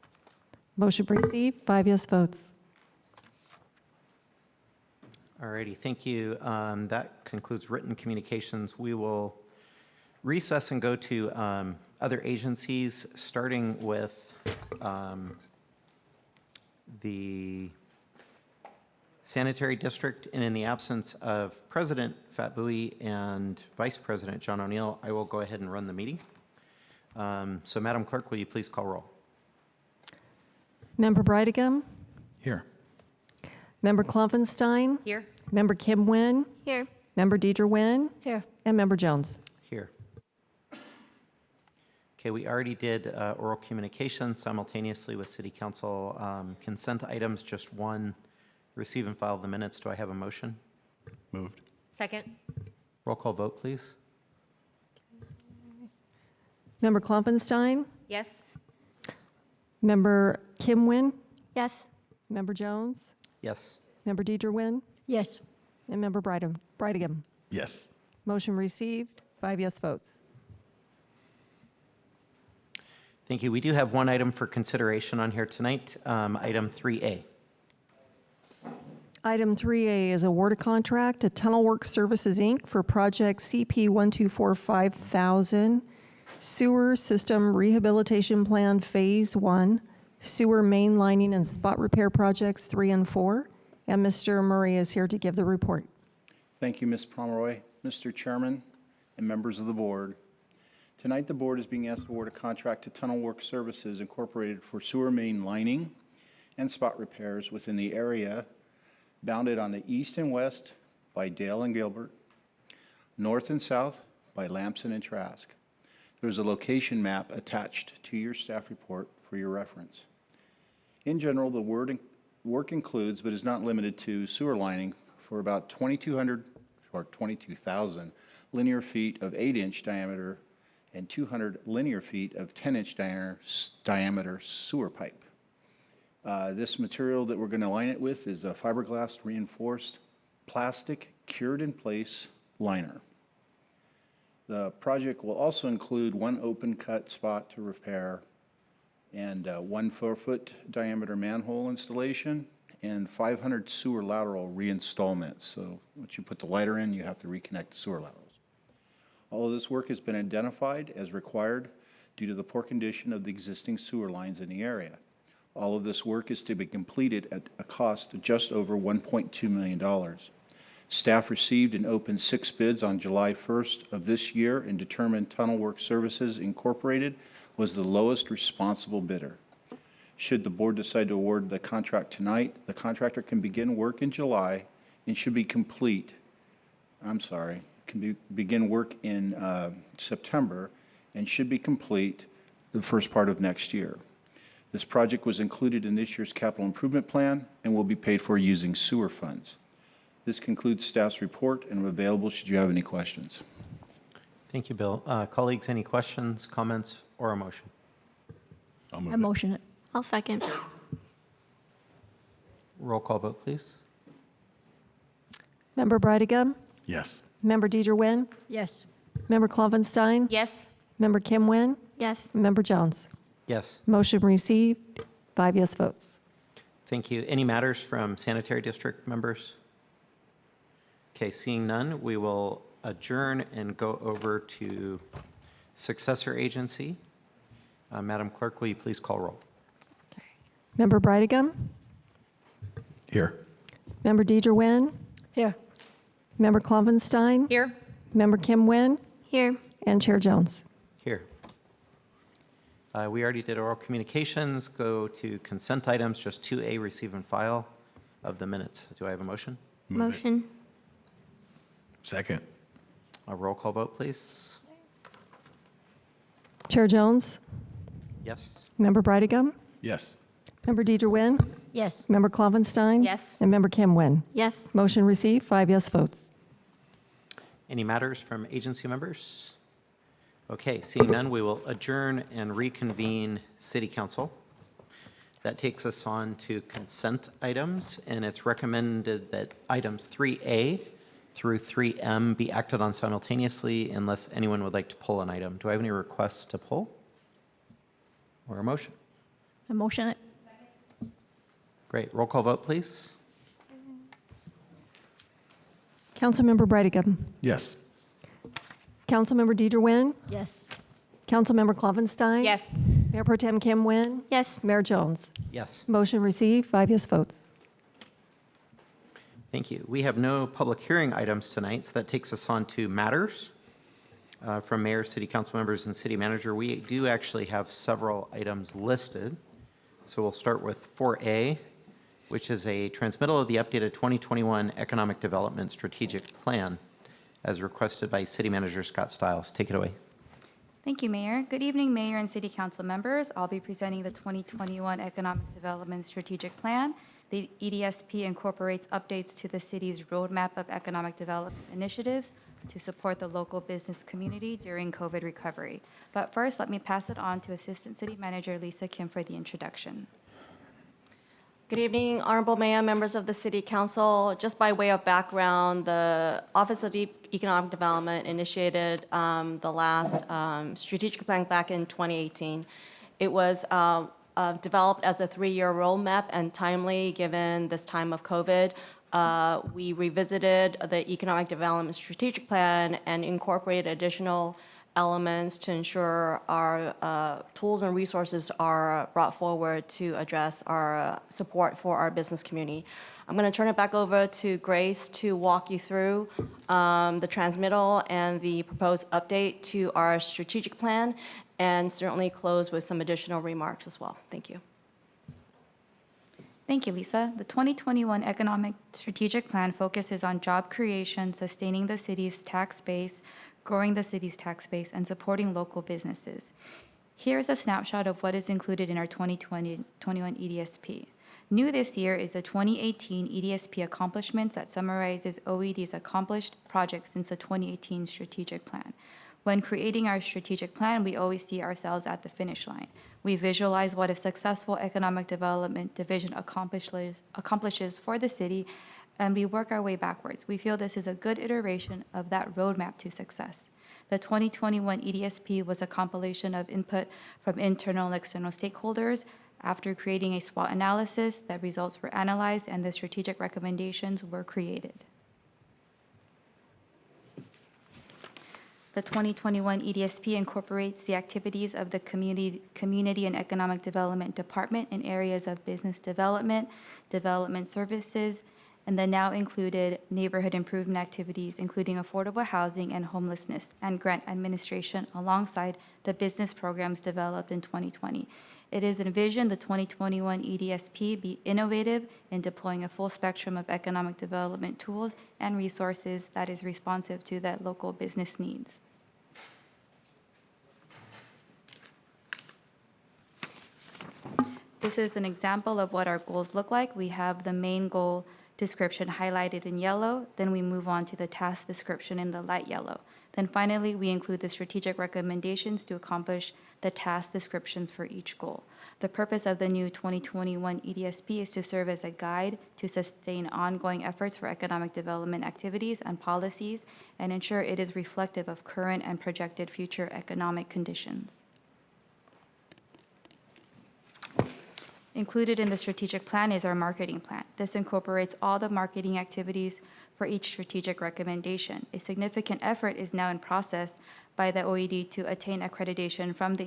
Motion received, 5 yes votes. All righty, thank you. That concludes written communications. We will recess and go to other agencies, starting with the Sanitary District. And in the absence of President Fat Bowie and Vice President John O'Neill, I will go ahead and run the meeting. So Madam Clerk, will you please call roll? Member Bridegan, Here. Member Klopfenstein, Here. Member Kim Nguyen, Here. Member Deidre Nguyen, Here. and Member Jones. Here. Okay, we already did oral communications simultaneously with City Council consent items, just one. Receive and file the minutes. Do I have a motion? Moved. Second. Roll call vote, please. Member Klopfenstein, Yes. Member Kim Nguyen, Yes. Member Jones, Yes. Member Deidre Nguyen, Yes. and Member Bridegan. Yes. Motion received, 5 yes votes. Thank you. We do have one item for consideration on here tonight, item 3A. Item 3A is award a contract to Tunnel Work Services, Inc. for project CP 1245000 Sewer System Rehabilitation Plan Phase 1, Sewer Main Lining and Spot Repair Projects 3 and 4. And Mr. Murray is here to give the report. Thank you, Ms. Pomeroy, Mr. Chairman, and members of the board. Tonight, the board is being asked to award a contract to Tunnel Work Services Incorporated for sewer main lining and spot repairs within the area bounded on the east and west by Dale and Gilbert, north and south by Lamson and Trask. There's a location map attached to your staff report for your reference. In general, the work includes, but is not limited to, sewer lining for about 2,200 or 22,000 linear feet of 8-inch diameter and 200 linear feet of 10-inch diameter sewer pipe. This material that we're going to line it with is a fiberglass reinforced plastic cured in place liner. The project will also include one open cut spot to repair and 1 4-foot diameter manhole installation and 500 sewer lateral reinstallments. So once you put the lighter in, you have to reconnect the sewer laterals. All of this work has been identified as required due to the poor condition of the existing sewer lines in the area. All of this work is to be completed at a cost of just over $1.2 million. Staff received and opened 6 bids on July 1st of this year and determined Tunnel Work Services Incorporated was the lowest responsible bidder. Should the board decide to award the contract tonight, the contractor can begin work in July and should be complete, begin work in September and should be complete the first part of next year. This project was included in this year's capital improvement plan and will be paid for using sewer funds. This concludes staff's report and I'm available should you have any questions. Thank you, Bill. Colleagues, any questions, comments, or a motion? I motion it. I'll second. Roll call vote, please. Member Bridegan, Yes. Member Deidre Nguyen, Yes. Member Klopfenstein, Yes. Member Kim Nguyen, Yes. Member Jones. Yes. Motion received, 5 yes votes. Thank you. Any matters from Sanitary District members? Okay, seeing none, we will adjourn and go over to successor agency. Madam Clerk, will you please call roll? Member Brightigam? Here. Member Deidre Nguyen? Here. Member Klopfenstein? Here. Member Kim Nguyen? Here. And Chair Jones. Here. We already did oral communications. Go to consent items, just 2A, receive and file of the minutes. Do I have a motion? Motion. Second. A roll call vote, please. Chair Jones? Yes. Member Brightigam? Yes. Member Deidre Nguyen? Yes. Member Klopfenstein? Yes. And Member Kim Nguyen? Yes. Motion received, 5 yes votes. Any matters from agency members? Okay, seeing none, we will adjourn and reconvene City Council. That takes us on to consent items, and it's recommended that items 3A through 3M be acted on simultaneously unless anyone would like to pull an item. Do I have any requests to pull? Or a motion? I motion it. Great. Roll call vote, please. Councilmember Brightigam? Yes. Councilmember Deidre Nguyen? Yes. Councilmember Klopfenstein? Yes. Mayor Pro Tem Kim Nguyen? Yes. Mayor Jones? Yes. Motion received, 5 yes votes. Thank you. We have no public hearing items tonight, so that takes us on to matters from mayor, city council members, and city manager. We do actually have several items listed. So we'll start with 4A, which is a transmittal of the updated 2021 Economic Development Strategic Plan as requested by City Manager Scott Stiles. Take it away. Thank you, Mayor. Good evening, Mayor and City Council members. I'll be presenting the 2021 Economic Development Strategic Plan. The EDSP incorporates updates to the city's roadmap of economic development initiatives to support the local business community during COVID recovery. But first, let me pass it on to Assistant City Manager Lisa Kim for the introduction. Good evening, Honorable Mayor, members of the City Council. Just by way of background, the Office of Economic Development initiated the last strategic plan back in 2018. It was developed as a 3-year roadmap and timely given this time of COVID. We revisited the Economic Development Strategic Plan and incorporated additional elements to ensure our tools and resources are brought forward to address our support for our business community. I'm going to turn it back over to Grace to walk you through the transmittal and the proposed update to our strategic plan, and certainly close with some additional remarks as well. Thank you. Thank you, Lisa. The 2021 Economic Strategic Plan focuses on job creation, sustaining the city's tax base, growing the city's tax base, and supporting local businesses. Here is a snapshot of what is included in our 2021 EDSP. New this year is the 2018 EDSP accomplishments that summarizes OED's accomplished projects since the 2018 strategic plan. When creating our strategic plan, we always see ourselves at the finish line. We visualize what a successful economic development division accomplishes for the city, and we work our way backwards. We feel this is a good iteration of that roadmap to success. The 2021 EDSP was a compilation of input from internal and external stakeholders. After creating a SWOT analysis, the results were analyzed and the strategic recommendations were created. The 2021 EDSP incorporates the activities of the Community and Economic Development Department in areas of business development, development services, and the now included neighborhood improvement activities, including affordable housing and homelessness, and grant administration alongside the business programs developed in 2020. It is envisioned the 2021 EDSP be innovative in deploying a full spectrum of economic development tools and resources that is responsive to the local business needs. This is an example of what our goals look like. We have the main goal description highlighted in yellow, then we move on to the task description in the light yellow. Then finally, we include the strategic recommendations to accomplish the task descriptions for each goal. The purpose of the new 2021 EDSP is to serve as a guide to sustain ongoing efforts for economic development activities and policies and ensure it is reflective of current and projected future economic conditions. Included in the strategic plan is our marketing plan. This incorporates all the marketing activities for each strategic recommendation. A significant effort is now in process by the OED to attain accreditation from the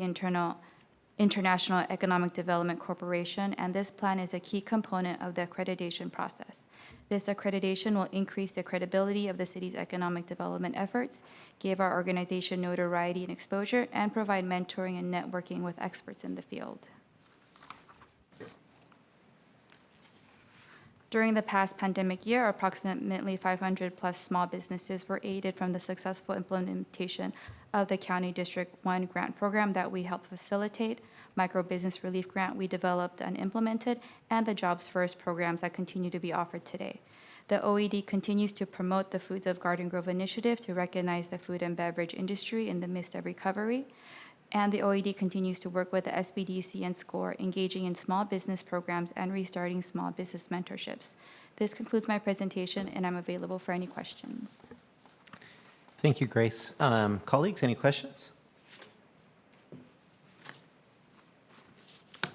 International Economic Development Corporation, and this plan is a key component of the accreditation process. This accreditation will increase the credibility of the city's economic development efforts, give our organization notoriety and exposure, and provide mentoring and networking with experts in the field. During the past pandemic year, approximately 500 plus small businesses were aided from the successful implementation of the County District 1 grant program that we helped facilitate, Micro Business Relief Grant we developed and implemented, and the Jobs First programs that continue to be offered today. The OED continues to promote the Foods of Garden Grove initiative to recognize the food and beverage industry in the midst of recovery. And the OED continues to work with the SBDC and SCORE, engaging in small business programs and restarting small business mentorships. This concludes my presentation, and I'm available for any questions. Thank you, Grace. Colleagues, any questions?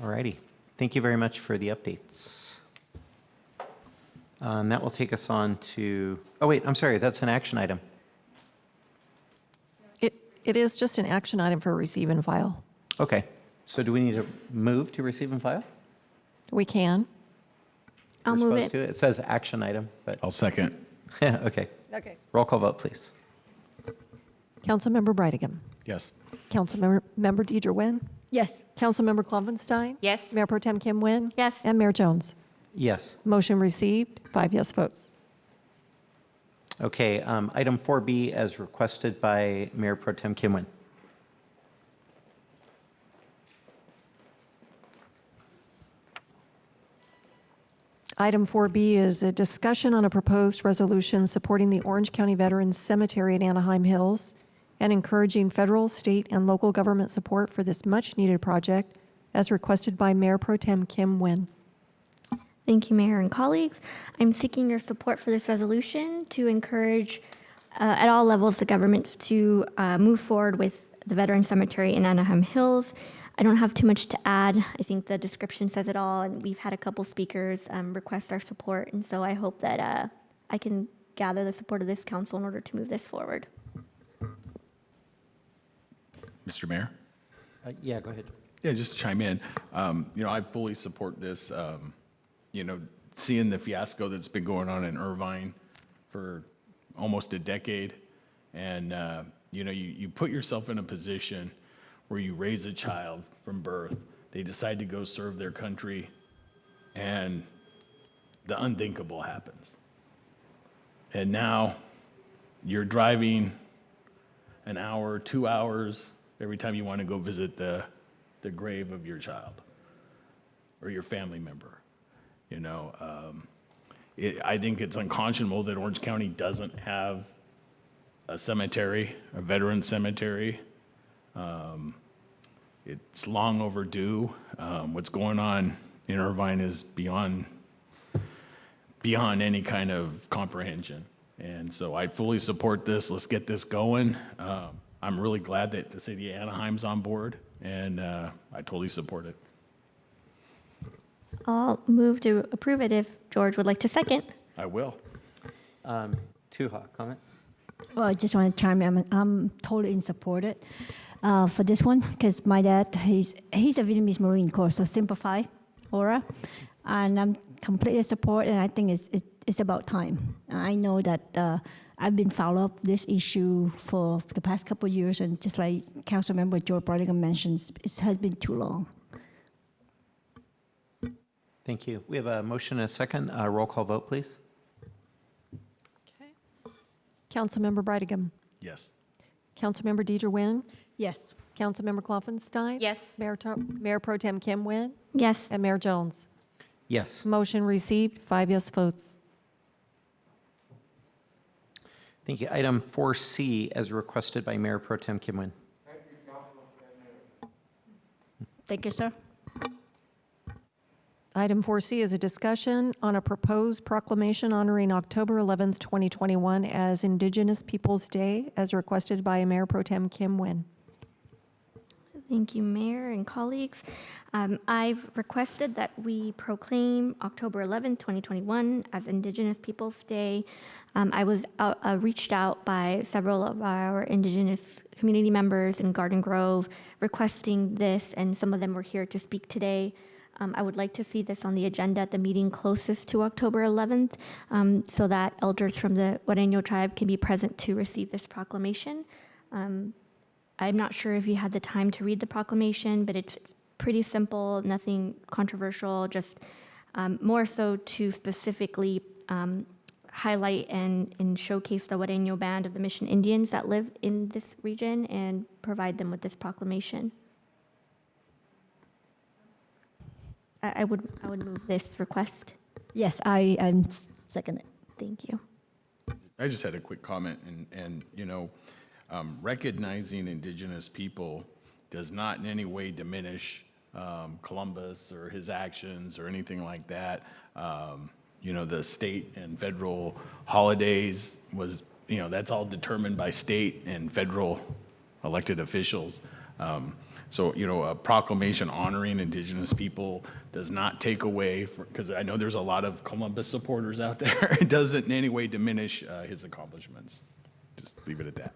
All righty. Thank you very much for the updates. That will take us on to, oh wait, I'm sorry, that's an action item. It is just an action item for receive and file. Okay, so do we need to move to receive and file? We can. I'll We're move supposed to? It says action item, but. I'll second. Okay. Okay. Roll call vote, please. Councilmember Brightingham. Yes. Councilmember Deidre Nguyen. Yes. Councilmember Klopfenstein. Yes. Mayor Pro Tem Kim Nguyen. Yes. And Mayor Jones. Yes. Motion received, 5 yes votes. Okay, item 4B as requested by Mayor Pro Tem Kim Nguyen. Item 4B is a discussion on a proposed resolution supporting the Orange County Veterans Cemetery in Anaheim Hills and encouraging federal, state, and local government support for this much-needed project as requested by Mayor Pro Tem Kim Nguyen. Thank you, Mayor and colleagues. I'm seeking your support for this resolution to encourage at all levels the governments to move forward with the Veteran Cemetery in Anaheim Hills. I don't have too much to add. I think the description says it all, and we've had a couple speakers request our support, and so I hope that I can gather the support of this council in order to move this forward. Mr. Mayor? Yeah, go ahead. Yeah, just to chime in. I fully support this. Seeing the fiasco that's been going on in Irvine for almost a decade, and you put yourself in a position where you raise a child from birth, they decide to go serve their country, and the unthinkable happens. And now you're driving an hour, 2 hours every time you want to go visit the grave of your child or your family member. I think it's unconscionable that Orange County doesn't have a cemetery, a veteran cemetery. It's long overdue. What's going on in Irvine is beyond any kind of comprehension. And so I fully support this. Let's get this going. I'm really glad that the city of Anaheim's on board, and I totally support it. I'll move to approve it if George would like to second. I will. Tuha, comment? Well, I just want to chime in. I'm totally in support it for this one because my dad, he's a Vietnamese Marine Corps, so simplify, aura, and I'm completely support. And I think it's about time. I know that I've been follow up this issue for the past couple of years, and just like Councilmember George Brightingham mentions, it has been too long. Thank you. We have a motion and a second. Roll call vote, please. Councilmember Brightingham. Yes. Councilmember Deidre Nguyen. Yes. Councilmember Klopfenstein. Yes. Mayor Pro Tem Kim Nguyen. Yes. And Mayor Jones. Yes. Motion received, 5 yes votes. Thank you. Item 4C as requested by Mayor Pro Tem Kim Nguyen. Thank you, sir. Item 4C is a discussion on a proposed proclamation honoring October 11th, 2021 as Indigenous Peoples Day, as requested by Mayor Pro Tem Kim Nguyen. Thank you, Mayor and colleagues. I've requested that we proclaim October 11th, 2021 as Indigenous Peoples' Day. I was reached out by several of our Indigenous community members in Garden Grove requesting this, and some of them were here to speak today. I would like to see this on the agenda at the meeting closest to October 11th so that elders from the Guareño tribe can be present to receive this proclamation. I'm not sure if you had the time to read the proclamation, but it's pretty simple, nothing controversial, just more so to specifically highlight and showcase the Guareño band of the Mission Indians that live in this region and provide them with this proclamation. I would move this request. Yes, I'm second it. Thank you. I just had a quick comment, and recognizing Indigenous people does not in any way diminish Columbus or his actions or anything like that. The state and federal holidays was, that's all determined by state and federal elected officials. So, a proclamation honoring Indigenous people does not take away, because I know there's a lot of Columbus supporters out there. It doesn't in any way diminish his accomplishments. Just leave it at that.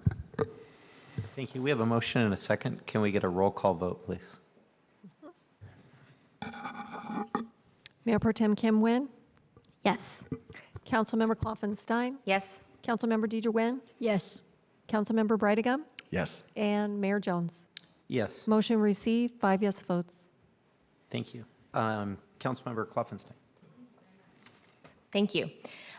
Thank you. We have a motion and a second. Can we get a roll call vote, please? Mayor Pro Tem Kim Nguyen? Yes. Councilmember Kloffenstein? Yes. Councilmember Deidre Nguyen? Yes. Councilmember Brightigam? Yes. And Mayor Jones? Yes. Motion received, 5 yes votes. Thank you. Councilmember Kloffenstein. Thank you.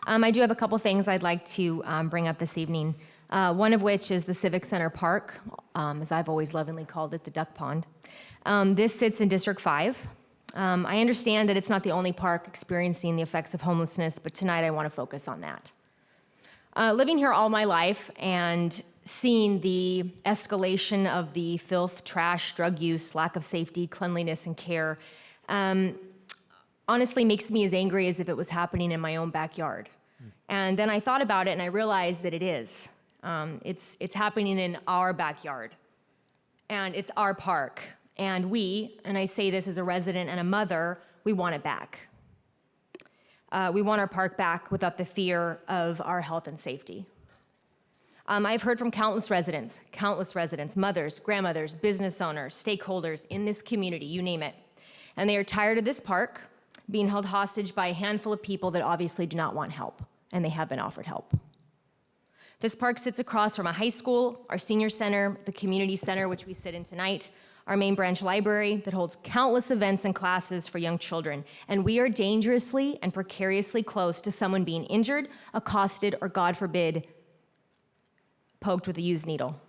I do have a couple things I'd like to bring up this evening. One of which is the Civic Center Park, as I've always lovingly called it, the Duck Pond. This sits in District 5. I understand that it's not the only park experiencing the effects of homelessness, but tonight I want to focus on that. Living here all my life and seeing the escalation of the filth, trash, drug use, lack of safety, cleanliness, and care honestly makes me as angry as if it was happening in my own backyard. And then I thought about it and I realized that it is. It's happening in our backyard, and it's our park, and we, and I say this as a resident and a mother, we want it back. We want our park back without the fear of our health and safety. I've heard from countless residents, mothers, grandmothers, business owners, stakeholders in this community, you name it, and they are tired of this park being held hostage by a handful of people that obviously do not want help, and they have been offered help. This park sits across from a high school, our senior center, the community center, which we sit in tonight, our main branch library that holds countless events and classes for young children. And we are dangerously and precariously close to someone being injured, accosted, or God forbid, poked with a used needle.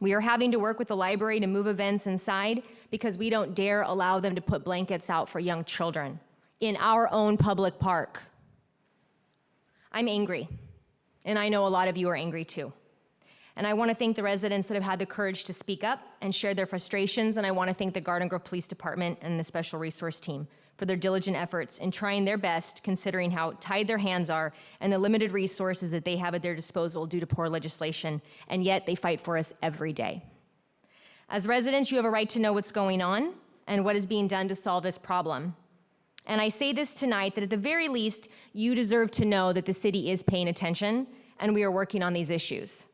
We are having to work with the library to move events inside because we don't dare allow them to put blankets out for young children in our own public park. I'm angry. And I know a lot of you are angry too. And I want to thank the residents that have had the courage to speak up and share their frustrations, and I want to thank the Garden Grove Police Department and the Special Resource Team for their diligent efforts in trying their best, considering how tied their hands are and the limited resources that they have at their disposal due to poor legislation, and yet they fight for us every day. As residents, you have a right to know what's going on and what is being done to solve this problem. And I say this tonight, that at the very least, you deserve to know that the city is paying attention and we are working on these issues.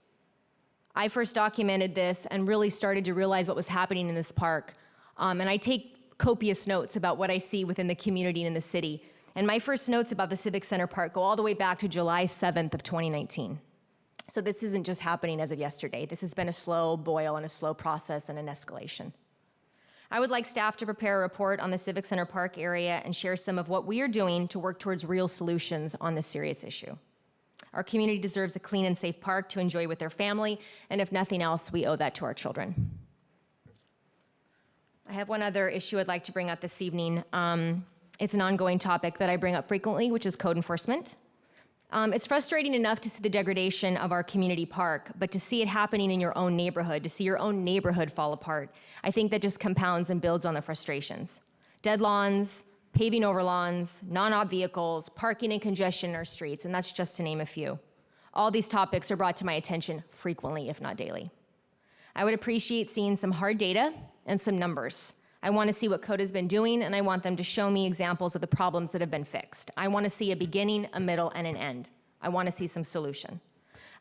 I first documented this and really started to realize what was happening in this park. And I take copious notes about what I see within the community and in the city. And my first notes about the Civic Center Park go all the way back to July 7th of 2019. So this isn't just happening as of yesterday. This has been a slow boil and a slow process and an escalation. I would like staff to prepare a report on the Civic Center Park area and share some of what we are doing to work towards real solutions on this serious issue. Our community deserves a clean and safe park to enjoy with their family, and if nothing else, we owe that to our children. I have one other issue I'd like to bring up this evening. It's an ongoing topic that I bring up frequently, which is code enforcement. It's frustrating enough to see the degradation of our community park, but to see it happening in your own neighborhood, to see your own neighborhood fall apart, I think that just compounds and builds on the frustrations. Dead lawns, paving over lawns, non-op vehicles, parking and congestion in our streets, and that's just to name a few. All these topics are brought to my attention frequently, if not daily. I would appreciate seeing some hard data and some numbers. I want to see what code has been doing, and I want them to show me examples of the problems that have been fixed. I want to see a beginning, a middle, and an end. I want to see some solution.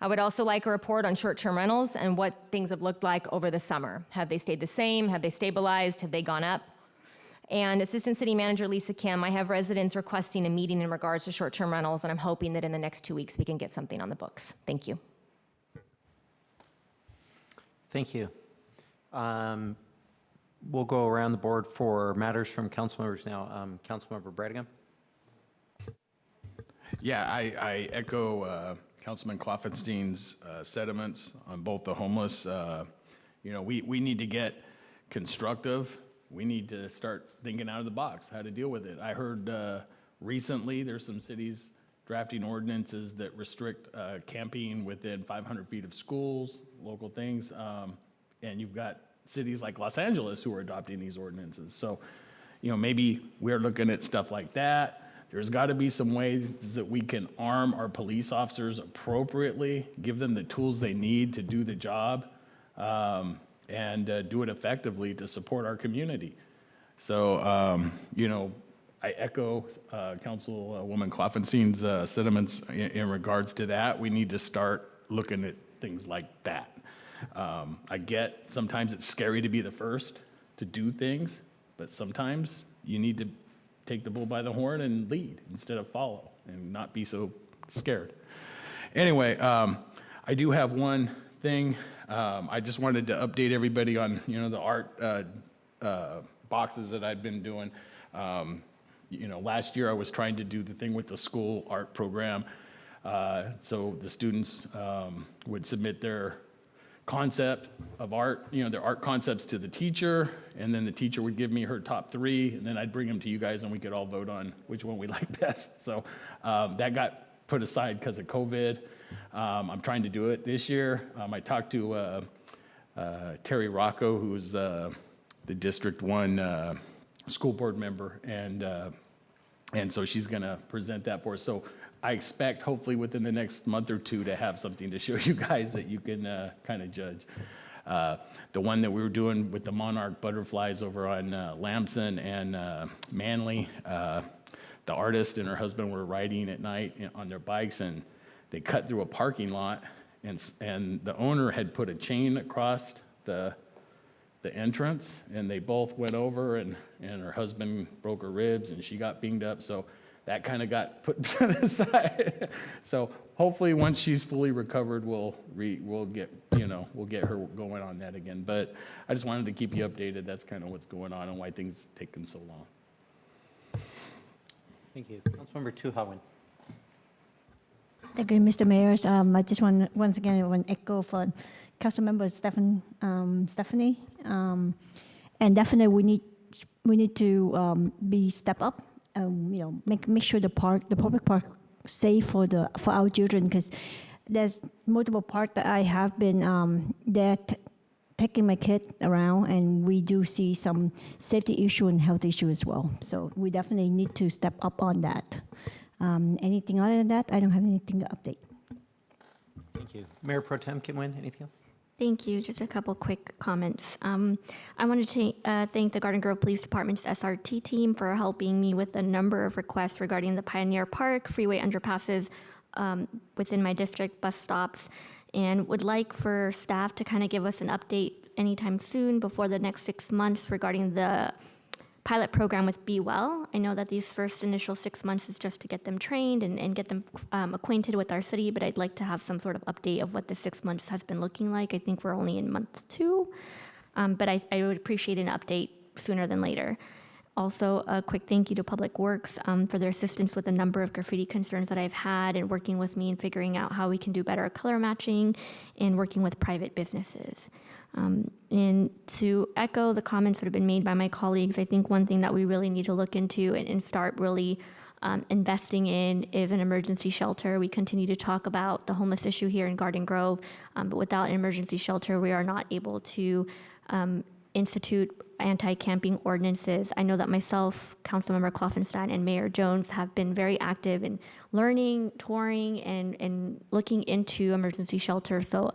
I would also like a report on short-term rentals and what things have looked like over the summer. Have they stayed the same? Have they stabilized? Have they gone up? And Assistant City Manager Lisa Kim, I have residents requesting a meeting in regards to short-term rentals, and I'm hoping that in the next 2 weeks we can get something on the books. Thank you. Thank you. We'll go around the board for matters from council members now. Councilmember Bradigan. Yeah, I echo Councilman Kloffenstein's sentiments on both the homeless. We need to get constructive. We need to start thinking out of the box, how to deal with it. I heard recently there's some cities drafting ordinances that restrict camping within 500 feet of schools, local things. And you've got cities like Los Angeles who are adopting these ordinances. So, maybe we're looking at stuff like that. There's got to be some ways that we can arm our police officers appropriately, give them the tools they need to do the job, and do it effectively to support our community. So, I echo Councilwoman Kloffenstein's sentiments in regards to that. We need to start looking at things like that. I get sometimes it's scary to be the first to do things, but sometimes you need to take the bull by the horn and lead instead of follow and not be so scared. Anyway, I do have one thing. I just wanted to update everybody on, the art boxes that I've been doing. Last year I was trying to do the thing with the school art program. So the students would submit their concept of art, their art concepts to the teacher, and then the teacher would give me her top 3, and then I'd bring them to you guys and we could all vote on which one we like best. So that got put aside because of COVID. I'm trying to do it this year. I talked to Terry Rocco, who's the District 1 school board member, and so she's gonna present that for us. So I expect hopefully within the next month or 2 to have something to show you guys that you can kind of judge. The one that we were doing with the monarch butterflies over on Lamson and Manly, the artist and her husband were riding at night on their bikes, and they cut through a parking lot, and the owner had put a chain across the entrance, and they both went over, and her husband broke her ribs, and she got binged up. So that kind of got put to the side. So hopefully once she's fully recovered, we'll get her going on that again. But I just wanted to keep you updated. That's kind of what's going on and why things taking so long. Thank you. Councilmember Tuhawen. Thank you, Mr. Mayor. I just want once again to echo for Councilmember Stephanie, and definitely we need to step up. Make sure the public park safe for our children, because there's multiple parks that I have been there taking my kid around, and we do see some safety issue and health issue as well. So we definitely need to step up on that. Anything other than that, I don't have anything to update. Thank you. Mayor Pro Tem Kim-Win, anything else? Thank you. Just a couple quick comments. I wanted to thank the Garden Grove Police Department's SRT team for helping me with a number of requests regarding the Pioneer Park, freeway underpasses within my district, bus stops, and would like for staff to kind of give us an update anytime soon before the next 6 months regarding the pilot program with Be Well. I know that these first initial 6 months is just to get them trained and get them acquainted with our city, but I'd like to have some sort of update of what the 6 months has been looking like. I think we're only in month 2, but I would appreciate an update sooner than later. Also, a quick thank you to Public Works for their assistance with a number of graffiti concerns that I've had and working with me and figuring out how we can do better color matching and working with private businesses. And to echo the comments that have been made by my colleagues, I think one thing that we really need to look into and start really investing in is an emergency shelter. We continue to talk about the homeless issue here in Garden Grove, but without an emergency shelter, we are not able to institute anti-camping ordinances. I know that myself, Councilmember Kloffenstein, and Mayor Jones have been very active in learning, touring, and looking into emergency shelter. So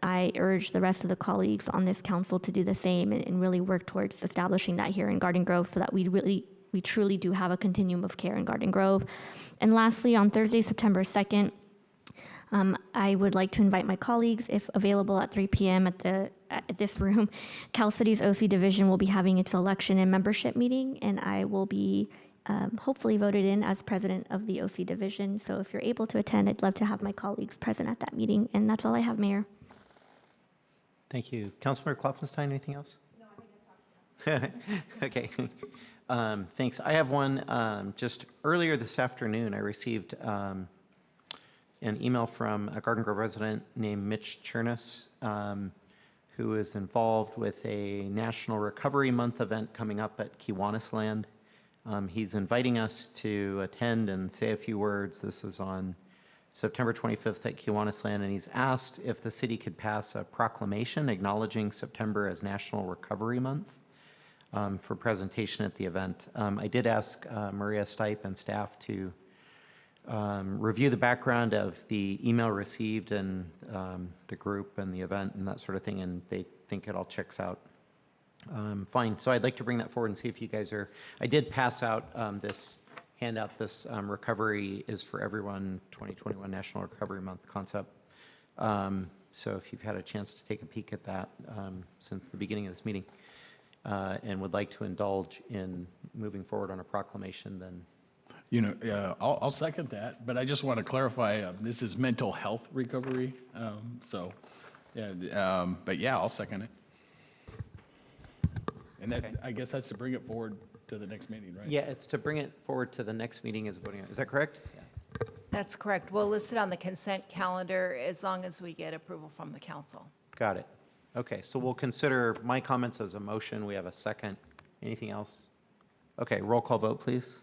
I urge the rest of the colleagues on this council to do the same and really work towards establishing that here in Garden Grove so that we truly do have a continuum of care in Garden Grove. And lastly, on Thursday, September 2nd, I would like to invite my colleagues, if available at 3 p.m. at this room. Cal City's OC Division will be having its election and membership meeting, and I will be hopefully voted in as president of the OC Division. So if you're able to attend, I'd love to have my colleagues present at that meeting. And that's all I have, Mayor. Thank you. Councilmember Klopfenstein, anything else? No, I think I've talked. Okay. Thanks. I have one. Just earlier this afternoon, I received an email from a Garden Grove resident named Mitch Chernus, who is involved with a National Recovery Month event coming up at Kiwanis Land. He's inviting us to attend and say a few words. This is on September 25th at Kiwanis Land, and he's asked if the city could pass a proclamation acknowledging September as National Recovery Month for presentation at the event. I did ask Maria Stipe and staff to review the background of the email received and the group and the event and that sort of thing, and they think it all checks out fine. So I'd like to bring that forward and see if you guys are, I did pass out this handout, this Recovery is for Everyone 2021 National Recovery Month concept. So if you've had a chance to take a peek at that since the beginning of this meeting and would like to indulge in moving forward on a proclamation, then You know, I'll second that, but I just want to clarify, this is mental health recovery. But yeah, I'll second it. And that, I guess that's to bring it forward to the next meeting, right? yeah, it's to bring it forward to the next meeting as voting. Is that correct? Yeah. That's correct. We'll list it on the consent calendar as long as we get approval from the council. Got it. Okay, so we'll consider my comments as a motion. We have a second. Anything else? Okay, roll call vote, please.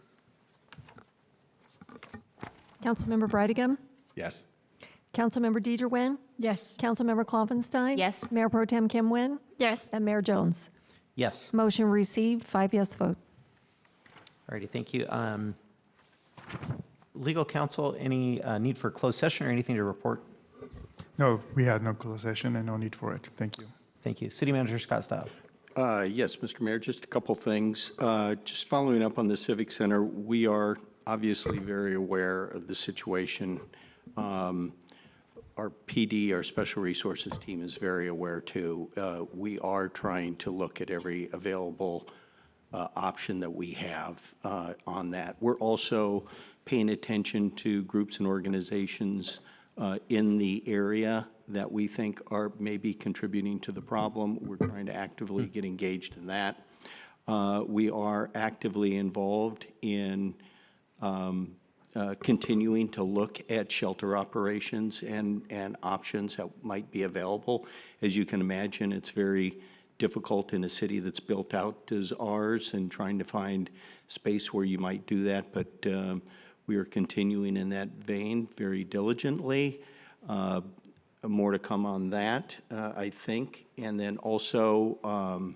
Councilmember Brightigam? Yes. Councilmember Deidre Nguyen? Yes. Councilmember Klopfenstein? Yes. Mayor Pro Tem Kim Nguyen? Yes. And Mayor Jones? Yes. Motion received, 5 yes votes. All righty, thank you. Legal counsel, any need for closed session or anything to report? No, we had no closed session and no need for it. Thank you. Thank you. City Manager Scott Stiles. Yes, Mr. Mayor, just a couple things. Just following up on the Civic Center, we are obviously very aware of the situation. Our PD, our Special Resources team, is very aware too. We are trying to look at every available option that we have on that. We're also paying attention to groups and organizations in the area that we think are maybe contributing to the problem. We're trying to actively get engaged in that. We are actively involved in continuing to look at shelter operations and options that might be available. As you can imagine, it's very difficult in a city that's built out as ours and trying to find space where you might do that, but we are continuing in that vein very diligently. More to come on that, I think. And then also on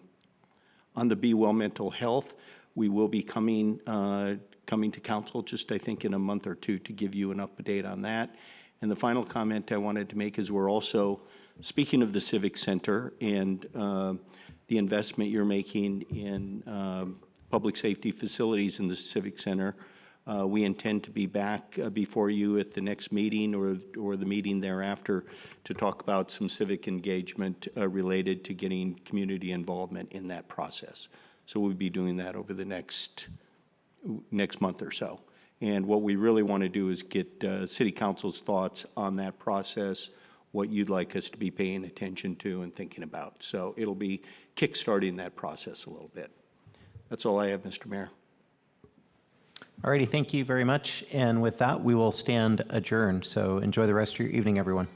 the Be Well Mental Health, we will be coming to council just, I think, in a month or two to give you an update on that. And the final comment I wanted to make is we're also, speaking of the Civic Center and the investment you're making in public safety facilities in the Civic Center, we intend to be back before you at the next meeting or the meeting thereafter to talk about some civic engagement related to getting community involvement in that process. So we'll be doing that over the next month or so. And what we really want to do is get City Council's thoughts on that process, what you'd like us to be paying attention to and thinking about. So it'll be kickstarting that process a little bit. That's all I have, Mr. Mayor. All righty, thank you very much. And with that, we will stand adjourned. So enjoy the rest of your evening, everyone.